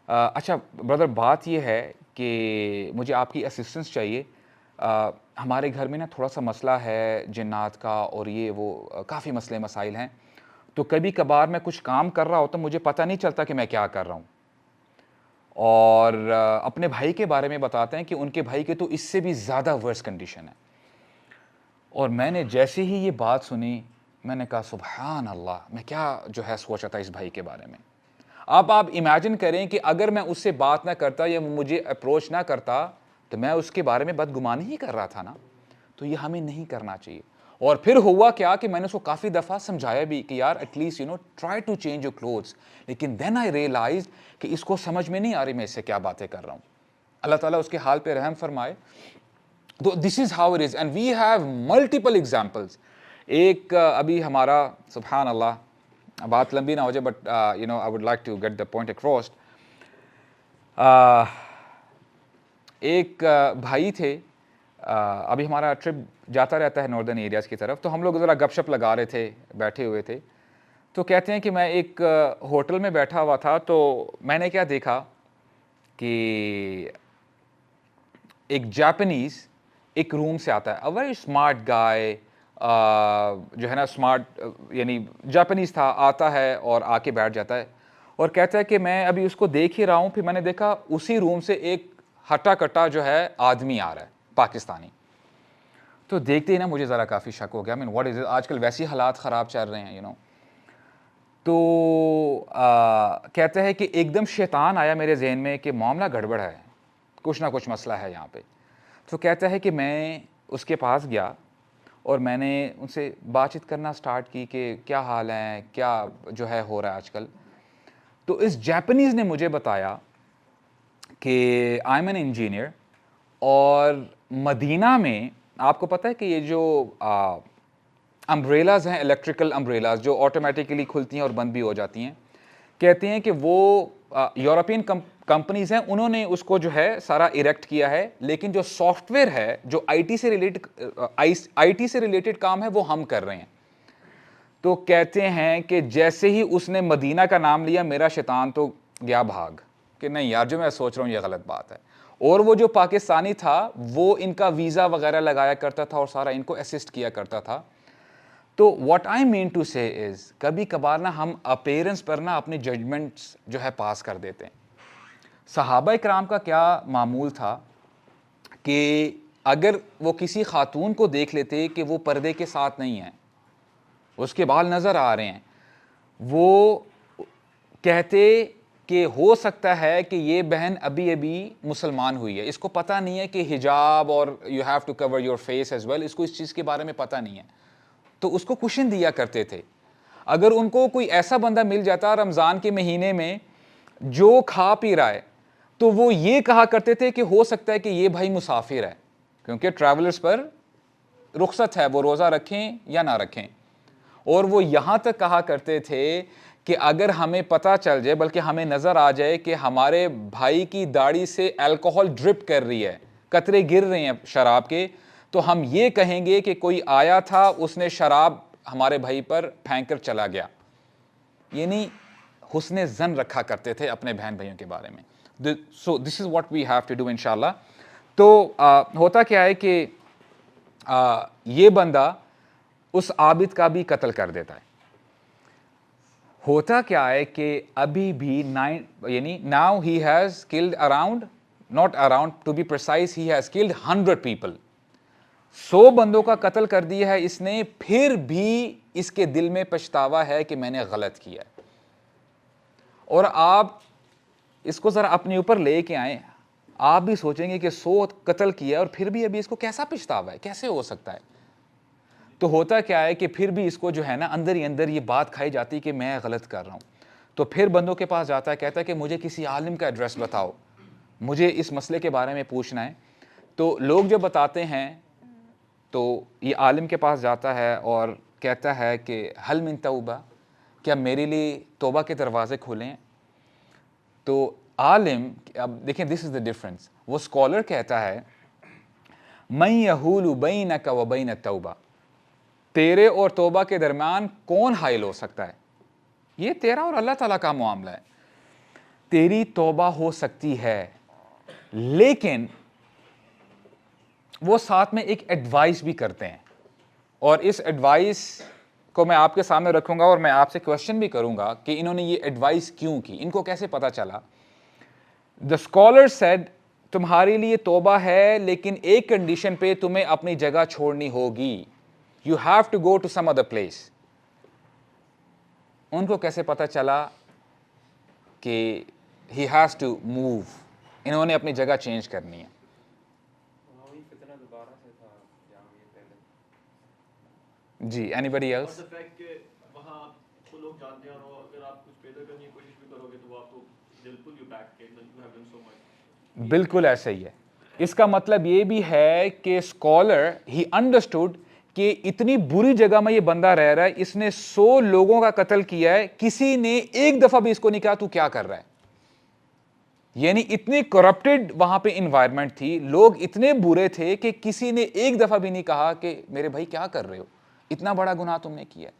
اچھا بردر, بات یہ ہے کہ مجھے آپ کی اسسٹنس چاہیے. ہمارے گھر میں نا تھوڑا سا مسئلہ ہے جنات کا, اور یہ وہ کافی مسئلے مسائل ہیں. تو کبھی کبھار میں کچھ کام کر رہا ہوتا, مجھے پتہ نہیں چلتا کہ میں کیا کر رہا ہوں. اور اپنے بھائی کے بارے میں بتاتے ہیں کہ ان کے بھائی کے تو اس سے بھی زیادہ ورس کنڈیشن ہے. اور میں نے جیسے ہی یہ بات سنی, میں نے کہا سبحان اللہ, میں کیا جو ہے سوچا تھا اس بھائی کے بارے میں. اب آپ امیجن کریں کہ اگر میں اس سے بات نہ کرتا یا مجھے اپروچ نہ کرتا تو میں اس کے بارے میں بدگمانی ہی کر رہا تھا نا. تو یہ ہمیں نہیں کرنا چاہیے. اور پھر ہوا کیا کہ میں نے اس کو کافی دفعہ سمجھایا بھی کہ یار at least try to change your clothes. لیکن دین آئی ریئلائز کہ اس کو سمجھ میں نہیں آ رہی میں اس سے کیا باتیں کر رہا ہوں. اللہ تعالیٰ اس کے حال پہ رحم فرمائے. تو this is how it is, and we have multiple examples. ایک ابھی ہمارا سبحان اللہ, بات لمبی نہ ہو جائے but I would like to get the point across. ایک بھائی تھے, ابھی ہمارا ٹرپ جاتا رہتا ہے ناردرن ایریاز کی طرف, تو ہم لوگ ذرا گپ شپ لگا رہے تھے, بیٹھے ہوئے تھے. تو کہتے ہیں کہ میں ایک ہوٹل میں بیٹھا ہوا تھا, تو میں نے کیا دیکھا کہ ایک جاپنیز ایک روم سے آتا ہے, ویری اسمارٹ گائے, جو ہے نا اسمارٹ یعنی جاپنیز تھا, آتا ہے اور آ کے بیٹھ جاتا ہے. اور کہتا ہے کہ میں ابھی اس کو دیکھ ہی رہا ہوں, پھر میں نے دیکھا اسی روم سے ایک ہٹا کٹا جو ہے آدمی آ رہا ہے, پاکستانی. تو دیکھتے ہی نا مجھے ذرا کافی شک ہو گیا. واٹ از اٹ, آج کل ویسے حالات خراب چل رہے ہیں تو کہتا ہے کہ ایک دم شیطان آیا میرے ذہن میں کہ معاملہ گڑبڑ ہے, کچھ نہ کچھ مسئلہ ہے یہاں پہ. تو کہتا ہے کہ میں اس کے پاس گیا اور میں نے ان سے بات چیت کرنا سٹارٹ کی کہ کیا حال ہے, کیا جو ہے ہو رہا ہے آج کل. تو اس جاپنیز نے مجھے بتایا کہ آئی ایم این انجینئر, اور مدینہ میں آپ کو پتہ ہے کہ یہ جو امبریلاز ہیں, الیکٹریکل امبریلاز جو آٹومیٹیکلی کھلتی ہیں اور بند بھی ہو جاتی ہیں, کہتے ہیں کہ وہ یورپین کمپنیز ہیں, انہوں نے اس کو جو ہے سارا ایریکٹ کیا ہے, لیکن جو سافٹ ویئر ہے, جو آئی ٹی سے ریلیٹڈ کام ہے, وہ ہم کر رہے ہیں. تو کہتے ہیں کہ جیسے ہی اس نے مدینہ کا نام لیا, میرا شیطان تو گیا بھاگ کہ نہیں یار, جو میں سوچ رہا ہوں یہ غلط بات ہے. اور وہ جو پاکستانی تھا وہ ان کا ویزا وغیرہ لگایا کرتا تھا اور سارا ان کو اسسٹ کیا کرتا تھا. تو واٹ آئی مین ٹو سے از, کبھی کبھار نا ہم اپیرنس پر نا اپنی ججمنٹس جو ہے پاس کر دیتے ہیں. صحابہ کرام کا کیا معمول تھا کہ اگر وہ کسی خاتون کو دیکھ لیتے کہ وہ پردے کے ساتھ نہیں ہیں, اس کے بال نظر آ رہے ہیں, وہ کہتے کہ ہو سکتا ہے کہ یہ بہن ابھی ابھی مسلمان ہوئی ہے, اس کو پتہ نہیں ہے کہ حجاب اور you have to cover your face as well, اس کو اس چیز کے بارے میں پتہ نہیں ہے. تو اس کو کوشن دیا کرتے تھے. اگر ان کو کوئی ایسا بندہ مل جاتا رمضان کے مہینے میں جو کھا پی رہا ہے, تو وہ یہ کہا کرتے تھے کہ ہو سکتا ہے کہ یہ بھائی مسافر ہے, کیونکہ ٹریولرز پر رخصت ہے, وہ روزہ رکھیں یا نہ رکھیں. اور وہ یہاں تک کہا کرتے تھے کہ اگر ہمیں پتہ چل جائے, بلکہ ہمیں نظر آ جائے کہ ہمارے بھائی کی داڑھی سے الکوہل ڈرپ کر رہی ہے, قطرے گر رہے ہیں شراب کے, تو ہم یہ کہیں گے کہ کوئی آیا تھا, اس نے شراب ہمارے بھائی پر پھینک کر چلا گیا. یعنی حسن ظن رکھا کرتے تھے اپنے بہن بھائیوں کے بارے میں. So this is what we have to do انشاءاللہ. تو ہوتا کیا ہے کہ یہ بندہ اس عابد کا بھی قتل کر دیتا ہے. ہوتا کیا ہے کہ ابھی بھی یعنی now he has killed around, not around to be precise, he has killed 100 people. 100 بندوں کا قتل کر دیا ہے اس نے, پھر بھی اس کے دل میں پچھتاوا ہے کہ میں نے غلط کیا ہے. اور آپ اس کو ذرا اپنے اوپر لے کے آئیں, آپ بھی سوچیں گے کہ 100 قتل کیا اور پھر بھی ابھی اس کو کیسا پچھتاوا ہے, کیسے ہو سکتا ہے. تو ہوتا کیا ہے کہ پھر بھی اس کو جو ہے نا اندر ہی اندر یہ بات کھائی جاتی کہ میں غلط کر رہا ہوں. تو پھر بندوں کے پاس جاتا ہے, کہتا ہے کہ مجھے کسی عالم کا ایڈریس بتاؤ, مجھے اس مسئلے کے بارے میں پوچھنا ہے. تو لوگ جو بتاتے ہیں تو یہ عالم کے پاس جاتا ہے اور کہتا ہے کہ حل من توبہ, کیا میرے لیے توبہ کے دروازے کھولیں. تو عالم, اب دیکھیں دس از دا ڈفرنس, وہ اسکالر کہتا ہے من یحول بینک و بین التوبہ, تیرے اور توبہ کے درمیان کون حائل ہو سکتا ہے, یہ تیرا اور اللہ تعالیٰ کا معاملہ ہے. تیری توبہ ہو سکتی ہے, لیکن وہ ساتھ میں ایک ایڈوائس بھی کرتے ہیں, اور اس ایڈوائس کو میں آپ کے سامنے رکھوں گا اور میں آپ سے کوشچن بھی کروں گا کہ انہوں نے یہ ایڈوائس کیوں کی, ان کو کیسے پتا چلا. The scholar said, تمہارے لیے توبہ ہے لیکن ایک کنڈیشن پہ تمہیں اپنی جگہ چھوڑنی ہوگی. You have to go to some other place. ان کو کیسے پتا چلا کہ he has to move, انہوں نے اپنی جگہ چینج کرنی ہے. جی, anybody else? بالکل ایسا ہی ہے. اس کا مطلب یہ بھی ہے کہ اسکالر ہی انڈرسٹوڈ کہ اتنی بری جگہ میں یہ بندہ رہ رہا ہے, اس نے 100 لوگوں کا قتل کیا ہے, کسی نے ایک دفعہ بھی اس کو نہیں کہا تو کیا کر رہا ہے. یعنی اتنی کرپٹڈ وہاں پہ انوائرمنٹ تھی, لوگ اتنے برے تھے کہ کسی نے ایک دفعہ بھی نہیں کہا کہ میرے بھائی کیا کر رہے ہو, اتنا بڑا گناہ تم نے کیا.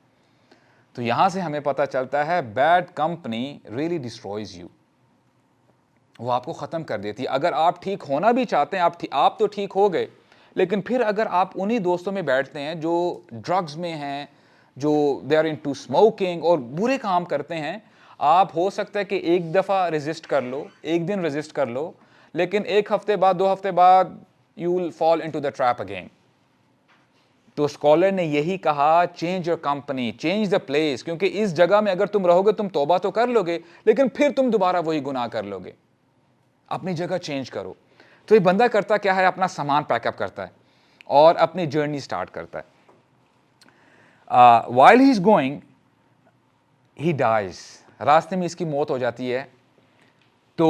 تو یہاں سے ہمیں پتہ چلتا ہے bad company really destroys you, وہ آپ کو ختم کر دیتی ہے. اگر آپ ٹھیک ہونا بھی چاہتے ہیں, آپ تو ٹھیک ہو گئے, لیکن پھر اگر آپ انہی دوستوں میں بیٹھتے ہیں جو ڈرگز میں ہیں, جو دے آر انٹو اسموکنگ اور برے کام کرتے ہیں, آپ ہو سکتا ہے کہ ایک دفعہ ریزسٹ کر لو, ایک دن ریزسٹ کر لو, لیکن ایک ہفتے بعد 2 ہفتے بعد you will fall into the trap again. تو اسکالر نے یہی کہا, change your company, change the place, کیونکہ اس جگہ میں اگر تم رہو گے تم توبہ تو کر لو گے, لیکن پھر تم دوبارہ وہی گناہ کر لو گے. اپنی جگہ چینج کرو. تو یہ بندہ کرتا کیا ہے, اپنا سامان پیک اپ کرتا ہے اور اپنی جرنی سٹارٹ کرتا ہے. while he is going he dies, راستے میں اس کی موت ہو جاتی ہے. تو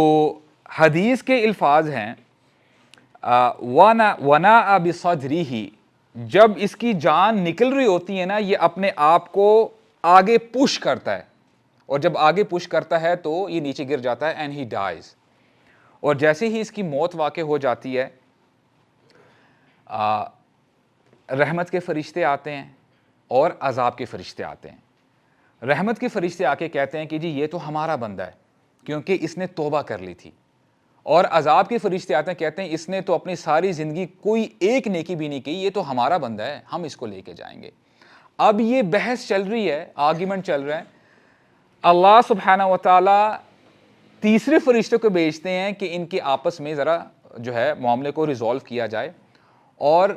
حدیث کے الفاظ ہیں وَنَاءَ بِصَدْرِهِ, جب اس کی جان نکل رہی ہوتی ہے نا, یہ اپنے آپ کو آگے پش کرتا ہے, اور جب آگے پش کرتا ہے تو یہ نیچے گر جاتا ہے, اینڈ ہی ڈائز. اور جیسے ہی اس کی موت واقع ہو جاتی ہے, رحمت کے فرشتے آتے ہیں اور عذاب کے فرشتے آتے ہیں. رحمت کے فرشتے آ کے کہتے ہیں کہ جی یہ تو ہمارا بندہ ہے کیونکہ اس نے توبہ کر لی تھی, اور عذاب کے فرشتے آتے ہیں, کہتے ہیں اس نے تو اپنی ساری زندگی کوئی ایک نیکی بھی نہیں کی, یہ تو ہمارا بندہ ہے, ہم اس کو لے کے جائیں گے. اب یہ بحث چل رہی ہے, آرگیومنٹ چل رہا ہے. اللہ سبحانہ و تعالی تیسرے فرشتے کو بھیجتے ہیں کہ ان کے آپس میں ذرا جو ہے معاملے کو ریزالو کیا جائے. اور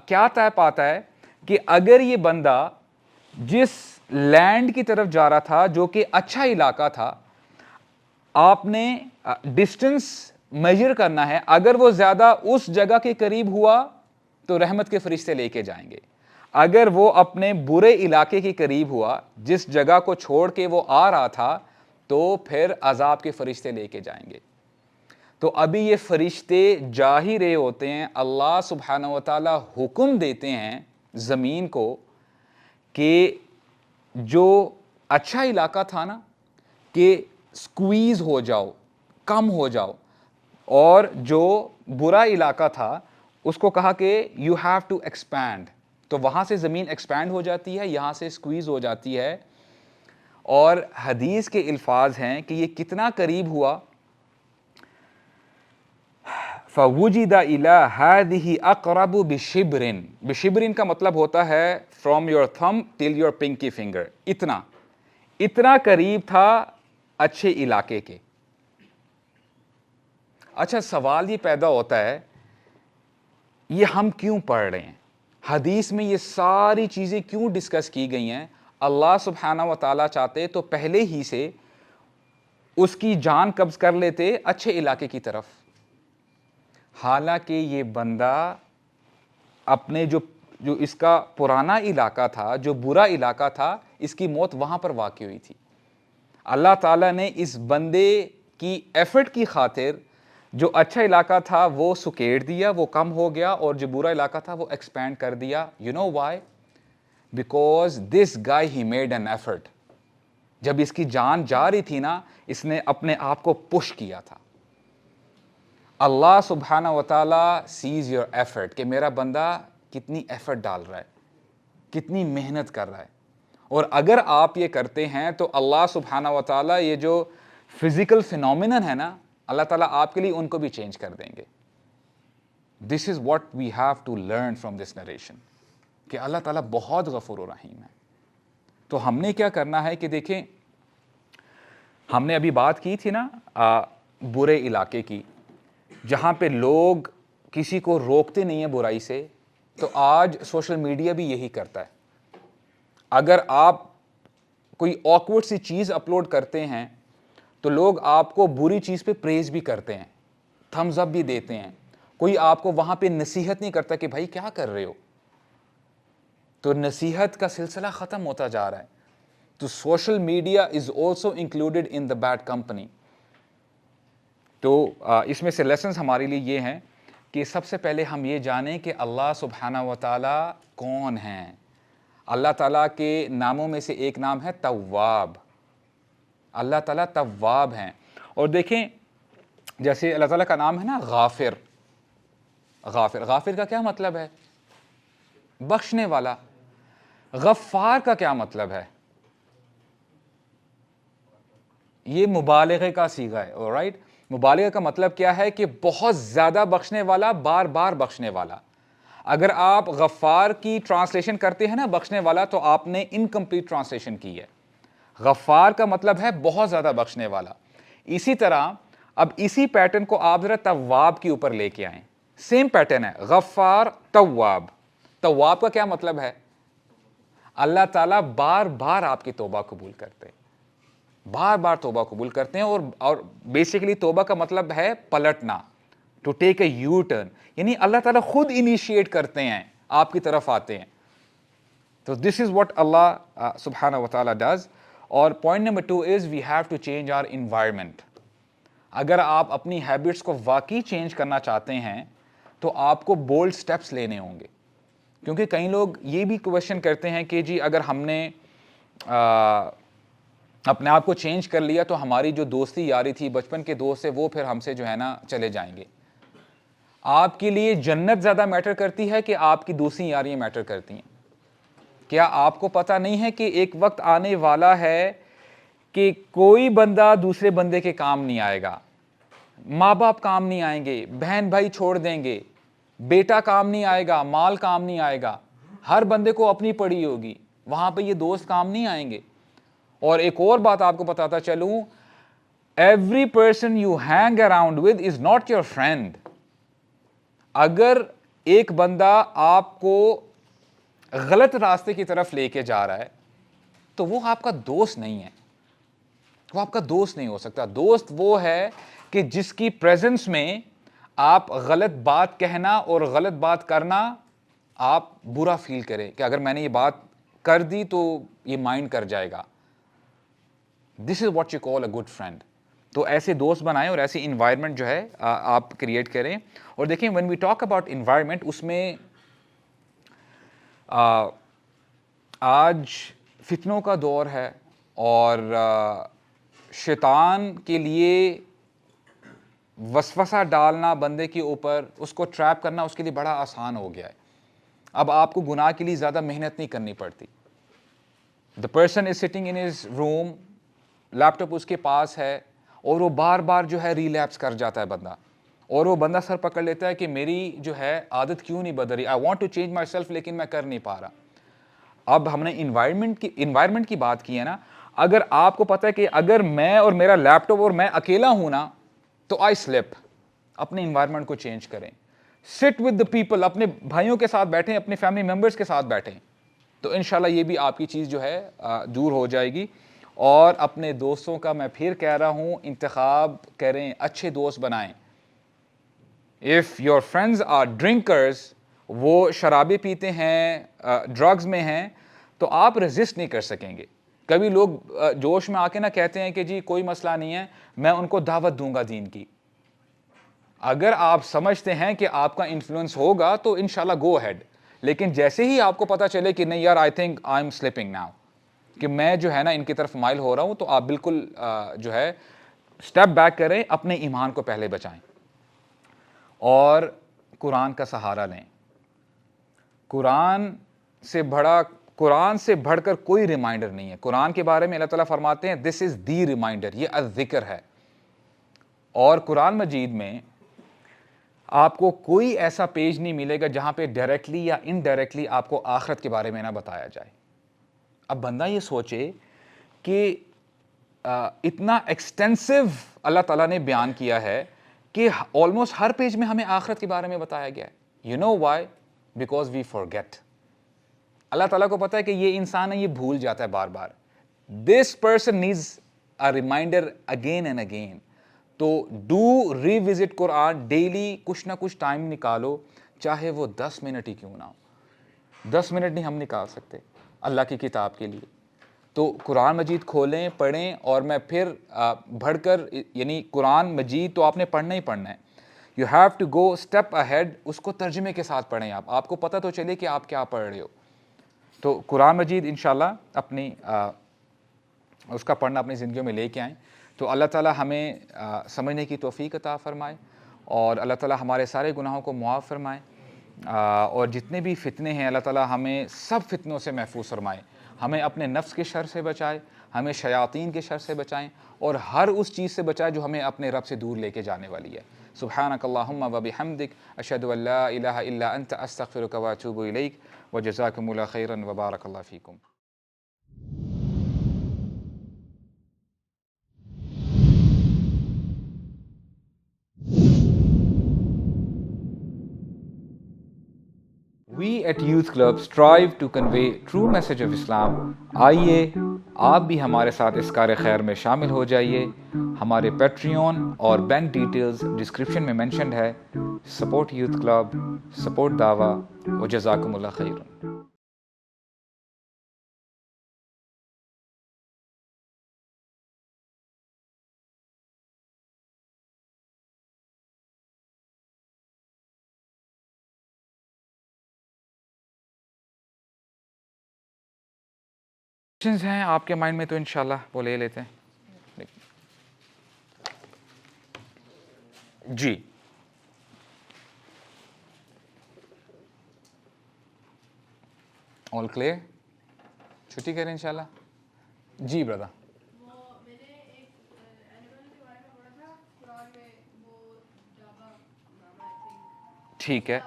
کیا طے پاتا ہے کہ اگر یہ بندہ جس لینڈ کی طرف جا رہا تھا جو کہ اچھا علاقہ تھا, آپ نے ڈسٹنس میجر کرنا ہے, اگر وہ زیادہ اس جگہ کے قریب ہوا تو رحمت کے فرشتے لے کے جائیں گے. اگر وہ اپنے برے علاقے کے قریب ہوا, جس جگہ کو چھوڑ کے وہ آ رہا تھا, تو پھر عذاب کے فرشتے لے کے جائیں گے. تو ابھی یہ فرشتے جا ہی رہے ہوتے ہیں, اللہ سبحانہ و تعالی حکم دیتے ہیں زمین کو کہ جو اچھا علاقہ تھا نا, کہ سکویز ہو جاؤ, کم ہو جاؤ, اور جو برا علاقہ تھا اس کو کہا کہ یو ہیو ٹو ایکسپینڈ. تو وہاں سے زمین ایکسپینڈ ہو جاتی ہے, یہاں سے سکویز ہو جاتی ہے. اور حدیث کے الفاظ ہیں کہ یہ کتنا قریب ہوا, فَوُجِدَ إِلَىٰ هَذِهِ أَقْرَبُ بِشِبْرٍ. بِشِبْرٍ کا مطلب ہوتا ہے from your thumb till your pinky finger, اتنا قریب تھا اچھے علاقے کے. اچھا سوال یہ پیدا ہوتا ہے, یہ ہم کیوں پڑھ رہے ہیں, حدیث میں یہ ساری چیزیں کیوں ڈسکس کی گئی ہیں؟ اللہ سبحانہ و تعالیٰ چاہتے تو پہلے ہی سے اس کی جان قبض کر لیتے اچھے علاقے کی طرف. حالانکہ یہ بندہ اپنے جو اس کا پرانا علاقہ تھا, جو برا علاقہ تھا, اس کی موت وہاں پر واقع ہوئی تھی. اللہ تعالیٰ نے اس بندے کی ایفرٹ کی خاطر جو اچھا علاقہ تھا وہ سکیڑ دیا, وہ کم ہو گیا, اور جو برا علاقہ تھا وہ ایکسپینڈ کر دیا. You know why? Because this guy he made an effort. جب اس کی جان جا رہی تھی نا, اس نے اپنے آپ کو پش کیا تھا. اللہ سبحانہ و تعالیٰ سیز یور ایفرٹ, کہ میرا بندہ کتنی ایفرٹ ڈال رہا ہے, کتنی محنت کر رہا ہے. اور اگر آپ یہ کرتے ہیں تو اللہ سبحانہ و تعالیٰ یہ جو فزیکل فینومینن ہے نا, اللہ تعالیٰ آپ کے لیے ان کو بھی چینج کر دیں گے. This is what we have to learn from this narration, کہ اللہ تعالیٰ بہت غفور و رحیم ہے. تو ہم نے کیا کرنا ہے کہ دیکھیں, ہم نے ابھی بات کی تھی نا برے علاقے کی, جہاں پہ لوگ کسی کو روکتے نہیں ہیں برائی سے. تو آج سوشل میڈیا بھی یہی کرتا ہے. اگر آپ کوئی آکورڈ سی چیز اپلوڈ کرتے ہیں تو لوگ آپ کو بری چیز پہ پریز بھی کرتے ہیں, تھمز اپ بھی دیتے ہیں. کوئی آپ کو وہاں پہ نصیحت نہیں کرتا کہ بھائی کیا کر رہے ہو. تو نصیحت کا سلسلہ ختم ہوتا جا رہا ہے. تو social media is also included in the bad company. تو اس میں سے لیسنز ہمارے لیے یہ ہیں کہ سب سے پہلے ہم یہ جانیں کہ اللہ سبحانہ و تعالیٰ کون ہیں. اللہ تعالیٰ کے ناموں میں سے ایک نام ہے تواب. اللہ تعالیٰ تواب ہیں. اور دیکھیں جیسے اللہ تعالیٰ کا نام ہے نا غافر. غافر, غافر کا کیا مطلب ہے؟ بخشنے والا. غفار کا کیا مطلب ہے؟ یہ مبالغے کا صیغہ ہے. alright, مبالغہ کا مطلب کیا ہے کہ بہت زیادہ بخشنے والا, بار بار بخشنے والا. اگر آپ غفار کی ٹرانسلیشن کرتے ہیں نا بخشنے والا, تو آپ نے انکمپلیٹ ٹرانسلیشن کی ہے. غفار کا مطلب ہے بہت زیادہ بخشنے والا. اسی طرح اب اسی پیٹرن کو آپ ذرا تواب کے اوپر لے کے آئیں. سیم پیٹرن ہے, غفار تواب. تواب کا کیا مطلب ہے؟ اللہ تعالیٰ بار بار آپ کی توبہ قبول کرتے ہیں, بار بار توبہ قبول کرتے ہیں. اور بیسیکلی توبہ کا مطلب ہے پلٹنا, to take a U turn. یعنی اللہ تعالیٰ خود انیشیٹ کرتے ہیں, آپ کی طرف آتے ہیں. تو دس از واٹ اللہ سبحانہ و تعالیٰ ڈز. اور point number 2 is we have to change our environment. اگر آپ اپنی ہیبٹس کو واقعی چینج کرنا چاہتے ہیں تو آپ کو بولڈ سٹیپس لینے ہوں گے. کیونکہ کئی لوگ یہ بھی کویشچن کرتے ہیں کہ جی اگر ہم نے اپنے آپ کو چینج کر لیا تو ہماری جو دوستی یاری تھی, بچپن کے دوست سے, وہ پھر ہم سے جو ہے نا چلے جائیں گے. آپ کے لیے جنت زیادہ میٹر کرتی ہے کہ آپ کی دوسری یاریاں میٹر کرتی ہیں؟ کیا آپ کو پتہ نہیں ہے کہ ایک وقت آنے والا ہے کہ کوئی بندہ دوسرے بندے کے کام نہیں آئے گا. ماں باپ کام نہیں آئیں گے, بہن بھائی چھوڑ دیں گے, بیٹا کام نہیں آئے گا, مال کام نہیں آئے گا. ہر بندے کو اپنی پڑی ہوگی, وہاں پہ یہ دوست کام نہیں آئیں گے. اور ایک اور بات آپ کو بتاتا چلوں, every person you hang around with is not your friend. اگر ایک بندہ آپ کو غلط راستے کی طرف لے کے جا رہا ہے تو وہ آپ کا دوست نہیں ہے, وہ آپ کا دوست نہیں ہو سکتا. دوست وہ ہے کہ جس کی پریزنس میں آپ غلط بات کہنا اور غلط بات کرنا آپ برا فیل کریں کہ اگر میں نے یہ بات کر دی تو یہ مائنڈ کر جائے گا. This is what you call a good friend. تو ایسے دوست بنائیں اور ایسی انوائرمنٹ جو ہے آپ کریٹ کریں. اور دیکھیں when we talk about environment, اس میں آج فتنوں کا دور ہے اور شیطان کے لیے وسوسہ ڈالنا بندے کے اوپر, اس کو ٹریپ کرنا اس کے لیے بڑا آسان ہو گیا ہے. اب آپ کو گناہ کے لیے زیادہ محنت نہیں کرنی پڑتی. The person is sitting in his room, laptop اس کے پاس ہے, اور وہ بار بار جو ہے ریلیپس کر جاتا ہے بندہ, اور وہ بندہ سر پکڑ لیتا ہے کہ میری جو ہے عادت کیوں نہیں بدل رہی, I want to change myself, لیکن میں کر نہیں پا رہا. اب ہم نے انوائرمنٹ کی بات کی ہے نا. اگر آپ کو پتہ ہے کہ اگر میں اور میرا لیپ ٹاپ اور میں اکیلا ہوں نا تو آئی سلپ. اپنے انوائرمنٹ کو چینج کریں. سٹ ود دا پیپل, اپنے بھائیوں کے ساتھ بیٹھیں, اپنے فیملی ممبرس کے ساتھ بیٹھیں, تو انشاءاللہ یہ بھی آپ کی چیز جو ہے دور ہو جائے گی. اور اپنے دوستوں کا میں پھر کہہ رہا ہوں, انتخاب کریں, اچھے دوست بنائیں. If your friends are drinkers, وہ شرابیں پیتے ہیں, ڈرگز میں ہیں, تو آپ ریزسٹ نہیں کر سکیں گے. کبھی لوگ جوش میں آ کے نہ کہتے ہیں کہ جی کوئی مسئلہ نہیں ہے، میں ان کو دعوت دوں گا دین کی. اگر آپ سمجھتے ہیں کہ آپ کا انفلوئنس ہوگا تو انشاءاللہ گو ہیڈ. لیکن جیسے ہی آپ کو پتا چلے کہ نہیں یار I think I am slipping now, کہ میں جو ہے نا ان کی طرف مائل ہو رہا ہوں، تو آپ بالکل جو ہے اسٹیپ بیک کریں، اپنے ایمان کو پہلے بچائیں اور قرآن کا سہارا لیں. قرآن سے بڑھ کر کوئی ریمائنڈر نہیں ہے. قرآن کے بارے میں اللہ تعالیٰ فرماتے ہیں دس از دی ریمائنڈر، یہ الذکر ہے. اور قرآن مجید میں آپ کو کوئی ایسا پیج نہیں ملے گا جہاں پہ ڈائریکٹلی یا انڈائریکٹلی آپ کو آخرت کے بارے میں نہ بتایا جائے. اب بندہ یہ سوچے کہ اتنا ایکسٹینسو اللہ تعالیٰ نے بیان کیا ہے کہ آلموسٹ ہر پیج میں ہمیں آخرت کے بارے میں بتایا گیا ہے. You know why? Because we forget. Allah تعالیٰ کو پتا ہے کہ یہ انسان ہے، یہ بھول جاتا ہے بار بار. This person needs a reminder again and again. تو ڈو ریوزٹ قرآن ڈیلی، کچھ نہ کچھ ٹائم نکالو، چاہے وہ 10 منٹ ہی کیوں نہ ہو. 10 منٹ نہیں ہم نکال سکتے اللہ کی کتاب کے لیے. تو قرآن مجید کھولیں، پڑھیں. اور میں پھر بڑھ کر، یعنی قرآن مجید تو آپ نے پڑھنا ہی پڑھنا ہے. You have to go step ahead. اس کو ترجمے کے ساتھ پڑھیں، آپ کو پتہ تو چلے کہ آپ کیا پڑھ رہے ہو. تو قرآن مجید انشاءاللہ اپنی اس کا پڑھنا اپنی زندگیوں میں لے کے آئیں. تو اللہ تعالیٰ ہمیں سمجھنے کی توفیق عطا فرمائے، اور اللہ تعالیٰ ہمارے سارے گناہوں کو معاف فرمائے، اور جتنے بھی فتنے ہیں اللہ تعالیٰ ہمیں سب فتنوں سے محفوظ فرمائے. ہمیں اپنے نفس کے شر سے بچائے، ہمیں شیاطین کے شر سے بچائیں، اور ہر اس چیز سے بچائے جو ہمیں اپنے رب سے دور لے کے جانے والی ہے. سبحانک اللہم و بحمدک، اشہد ان لا الہ الا انت، استغفرک و اتوب الیک، وجزاکم اللہ خیرا وبارک اللہ فیکم. We at Youth Club strive to convey true message of Islam. آئیے آپ بھی ہمارے ساتھ اس کار خیر میں شامل ہو جائیے. ہمارے پیٹریون اور بینک ڈیٹیلز ڈسکرپشن میں مینشنڈ ہے. سپورٹ یوتھ کلب، سپورٹ دعویٰ، وجزاکم اللہ خیرا. ہیں آپ کے مائنڈ میں تو انشاءاللہ وہ لے لیتے ہیں. جی آل کلیئر، چھٹی کریں انشاءاللہ. جی برادر. ٹھیک ہے.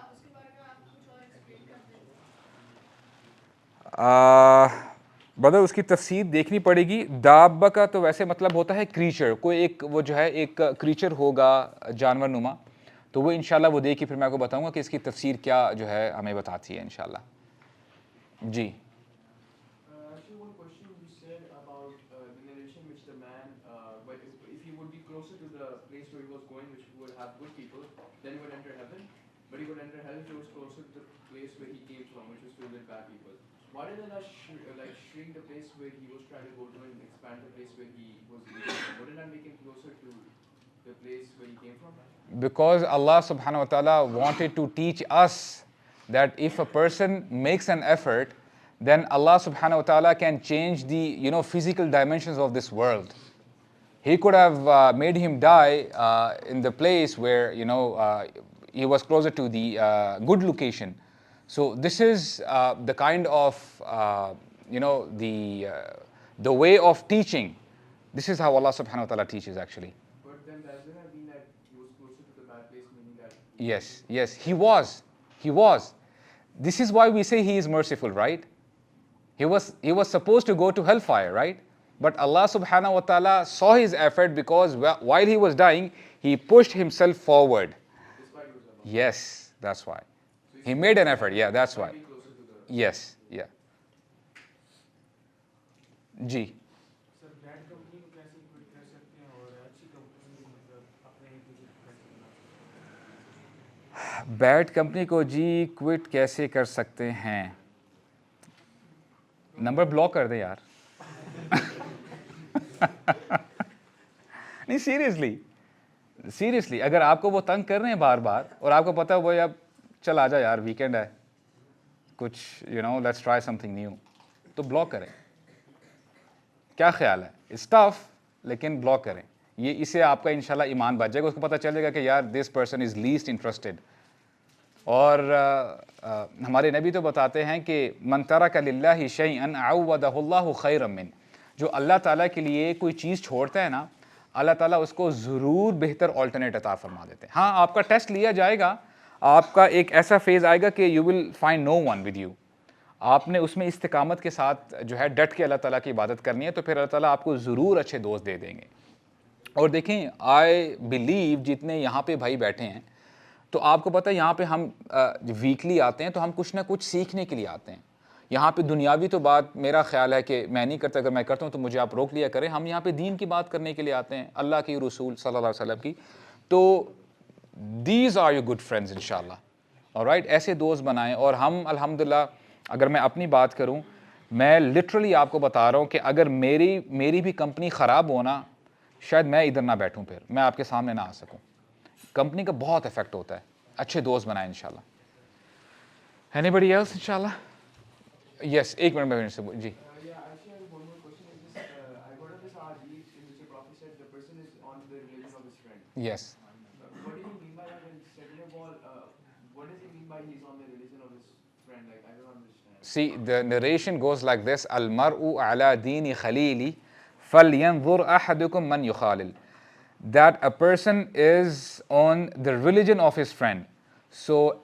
برادر اس کی تفسیر دیکھنی پڑے گی. دابہ کا تو ویسے مطلب ہوتا ہے کریچر، کوئی ایک وہ جو ہے ایک کریچر ہوگا جانور نما. تو وہ انشاءاللہ وہ دیکھ کے پھر میں آپ کو بتاؤں گا کہ اس کی تفسیر کیا جو ہے ہمیں بتاتی ہے انشاءاللہ. جی. Why did Allah shrink the place where he was trying to go to and expand the place where he was living? Wouldn't that make him closer to the place where he came from? Because Allah subhanahu wa ta'ala wanted to teach us that if a person makes an effort, then Allah subhanahu wa ta'ala can change the physical dimensions of this world. He could have made him die in the place where he was closer to the good location. So this is the kind of the way of teaching. This is how Allah subhanahu wa ta'ala teaches actually. But then doesn't that mean that he was closer to the bad place, meaning that yes he was. This is why we say he is merciful, right? He was supposed to go to hellfire, right? But Allah subhanahu wa ta'ala saw his effort, because while he was dying he pushed himself forward. Yes, that's why. He made an effort, yeah, that's why. Yes, yeah. جی. Bad company کو جی quit کیسے کر سکتے ہیں؟ Number block کر دیں یار. نہیں سیریسلی اگر آپ کو وہ تنگ کر رہے ہیں بار بار اور آپ کو پتہ ہے وہ اب چل آ جا یار ویکینڈ ہے کچھ let's try some thing new, تو بلاک کریں. کیا خیال ہے؟ اٹس ٹف لیکن بلاک کریں. یہ اسے آپ کا انشاءاللہ ایمان بچ جائے گا, اس کو پتہ چل جائے گا کہ یار دس پرسن از لیسٹ انٹرسٹڈ. اور ہمارے نبی تو بتاتے ہیں کہ من ترک للہ شیئا عوضہ اللہ خیرا من, جو اللہ تعالیٰ کے لیے کوئی چیز چھوڑتا ہے نا, اللہ تعالیٰ اس کو ضرور بہتر آلٹرنیٹ عطا فرما دیتے ہیں. ہاں آپ کا ٹیسٹ لیا جائے گا, آپ کا ایک ایسا فیز آئے گا کہ you will find no one with you. آپ نے اس میں استقامت کے ساتھ جو ہے ڈٹ کے اللہ تعالیٰ کی عبادت کرنی ہے, تو پھر اللہ تعالیٰ آپ کو ضرور اچھے دوست دے دیں گے. اور دیکھیں آئی بلیو جتنے یہاں پہ بھائی بیٹھے ہیں, تو آپ کو پتہ ہے یہاں پہ ہم ویکلی آتے ہیں تو ہم کچھ نہ کچھ سیکھنے کے لیے آتے ہیں. یہاں پہ دنیاوی تو بات میرا خیال ہے کہ میں نہیں کرتا, اگر میں کرتا ہوں تو مجھے آپ روک لیا کریں. ہم یہاں پہ دین کی بات کرنے کے لیے آتے ہیں, اللہ کی رسول صلی اللہ علیہ وسلم کی. تو these are your good friends انشاءاللہ. آلرائٹ, ایسے دوست بنائیں. اور ہم الحمدللہ اگر میں اپنی بات کروں, میں لٹرلی آپ کو بتا رہا ہوں کہ اگر میری بھی کمپنی خراب ہونا, شاید میں ادھر نہ بیٹھوں, پھر میں آپ کے سامنے نہ آ سکوں. کمپنی کا بہت افیکٹ ہوتا ہے. اچھے دوست بنائیں انشاءاللہ. اینی ایلس انشاءاللہ؟ یس, ایک منٹ میں سے جی. یس, see the narration goes like this, المرء على دين خليلي فلينظر أحدكم من يخالل. That a person is on the religion of his friend. So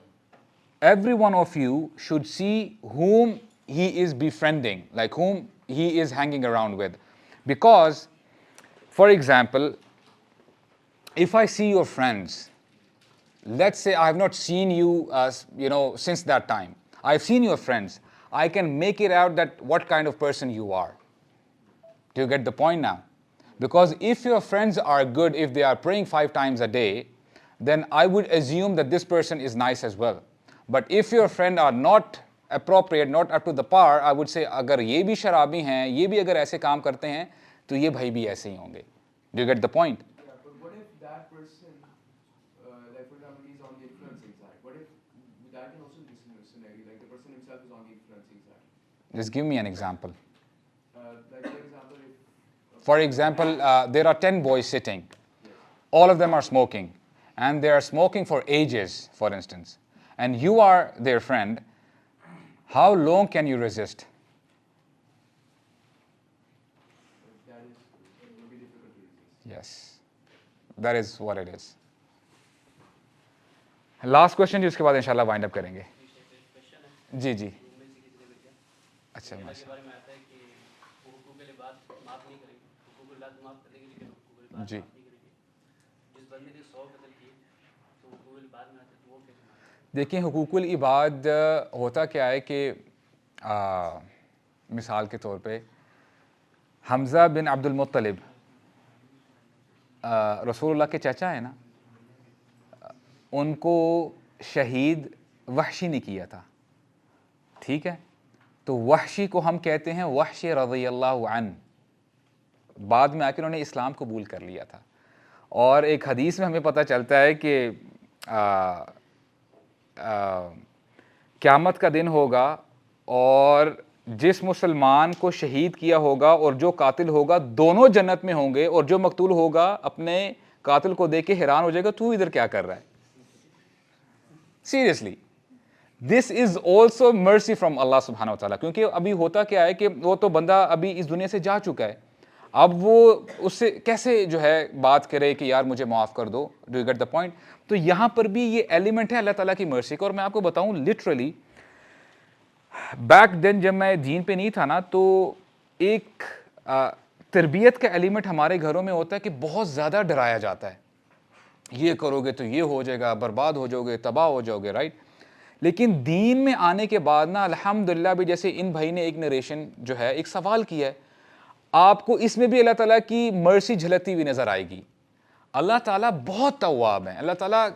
every one of you should see whom he is befriending, like whom he is hanging around with. Because, for example, if I see your friends, let's say I have not seen you since that time, I've seen your friends, I can make it out that what kind of person you are. Do you get the point now? Because if your friends are good, if they are praying 5 times a day, then I would assume that this person is nice as well. But if your friends are not appropriate, not up to the par, I would say اگر یہ بھی شرابی ہیں, یہ بھی اگر ایسے کام کرتے ہیں, تو یہ بھائی بھی ایسے ہی ہوں گے. Do you get the point? Yeah, but what if that person, like for example, he's on the influencing side? What if that can also be a scenario, like the person himself is on the influencing side? Just give me an example. Like for example, For example, there are 10 boys sitting. All of them are smoking. And they are smoking for ages, for instance. And you are their friend. How long can you resist? that is will be difficult to resist. Yes. That is what it is. Last question جس کے بعد انشاءاللہ وائنڈ اپ کریں گے. جی جی. اچھا ماشاء جی. دیکھیں حقوق العباد ہوتا کیا ہے کہ مثال کے طور پہ حمزہ بن عبد المطلب رسول اللہ کے چچا ہیں نا, ان کو شہید وحشی نے کیا تھا. ٹھیک ہے, تو وحشی کو ہم کہتے ہیں وحش رضی اللہ عنہ. بعد میں آ کے انہوں نے اسلام قبول کر لیا تھا. اور ایک حدیث میں ہمیں پتہ چلتا ہے کہ قیامت کا دن ہوگا اور جس مسلمان کو شہید کیا ہوگا اور جو قاتل ہوگا دونوں جنت میں ہوں گے, اور جو مقتول ہوگا اپنے قاتل کو دیکھ کے حیران ہو جائے گا تو ادھر کیا کر رہا ہے. سیریسلی, دس از آلسو مرسی فرام اللہ سبحانہ و تعالیٰ. کیونکہ ابھی ہوتا کیا ہے کہ وہ تو بندہ ابھی اس دنیا سے جا چکا ہے, اب وہ اس سے کیسے جو ہے بات کرے کہ یار مجھے معاف کر دو. Do you get the point? تو یہاں پر بھی یہ ایلیمنٹ ہے اللہ تعالیٰ کی مرسی کا. اور میں آپ کو بتاؤں لٹرلی بیک دین جب میں دین پہ نہیں تھا نا, تو ایک تربیت کا ایلیمنٹ ہمارے گھروں میں ہوتا ہے کہ بہت زیادہ ڈرایا جاتا ہے, یہ کرو گے تو یہ ہو جائے گا, برباد ہو جاؤ گے, تباہ ہو جاؤ گے, رائٹ. لیکن دین میں آنے کے بعد نا الحمدللہ بھی, جیسے ان بھائی نے ایک نریشن جو ہے ایک سوال کیا ہے, آپ کو اس میں بھی اللہ تعالیٰ کی مرسی جھلکتی ہوئی نظر آئے گی. اللہ تعالیٰ بہت تواب ہیں. اللہ تعالیٰ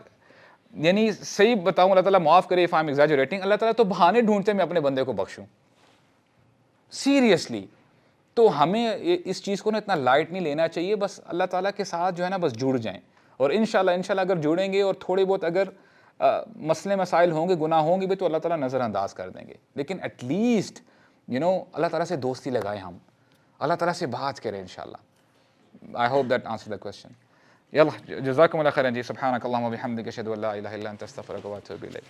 یعنی صحیح بتاؤں, اللہ تعالیٰ معاف کرے if I'm exaggerating, اللہ تعالیٰ تو بہانے ڈھونڈتے میں اپنے بندے کو بخشوں. سیریسلی, تو ہمیں اس چیز کو نا اتنا لائٹ نہیں لینا چاہیے، بس اللہ تعالیٰ کے ساتھ جو ہے نا بس جڑ جائیں، اور انشاءاللہ اگر جڑیں گے اور تھوڑے بہت اگر مسئلے مسائل ہوں گے، گناہ ہوں گے بھی، تو اللہ تعالیٰ نظر انداز کر دیں گے. لیکن ایٹ لیسٹ اللہ تعالیٰ سے دوستی لگائیں، ہم اللہ تعالیٰ سے بات کریں انشاءاللہ. I hope that answered the question. يلا جزاكم الله خيرا جی. سبحانك اللهم وبحمدك اشهد ان لا اله الا انت استغفرك واتوب اليك.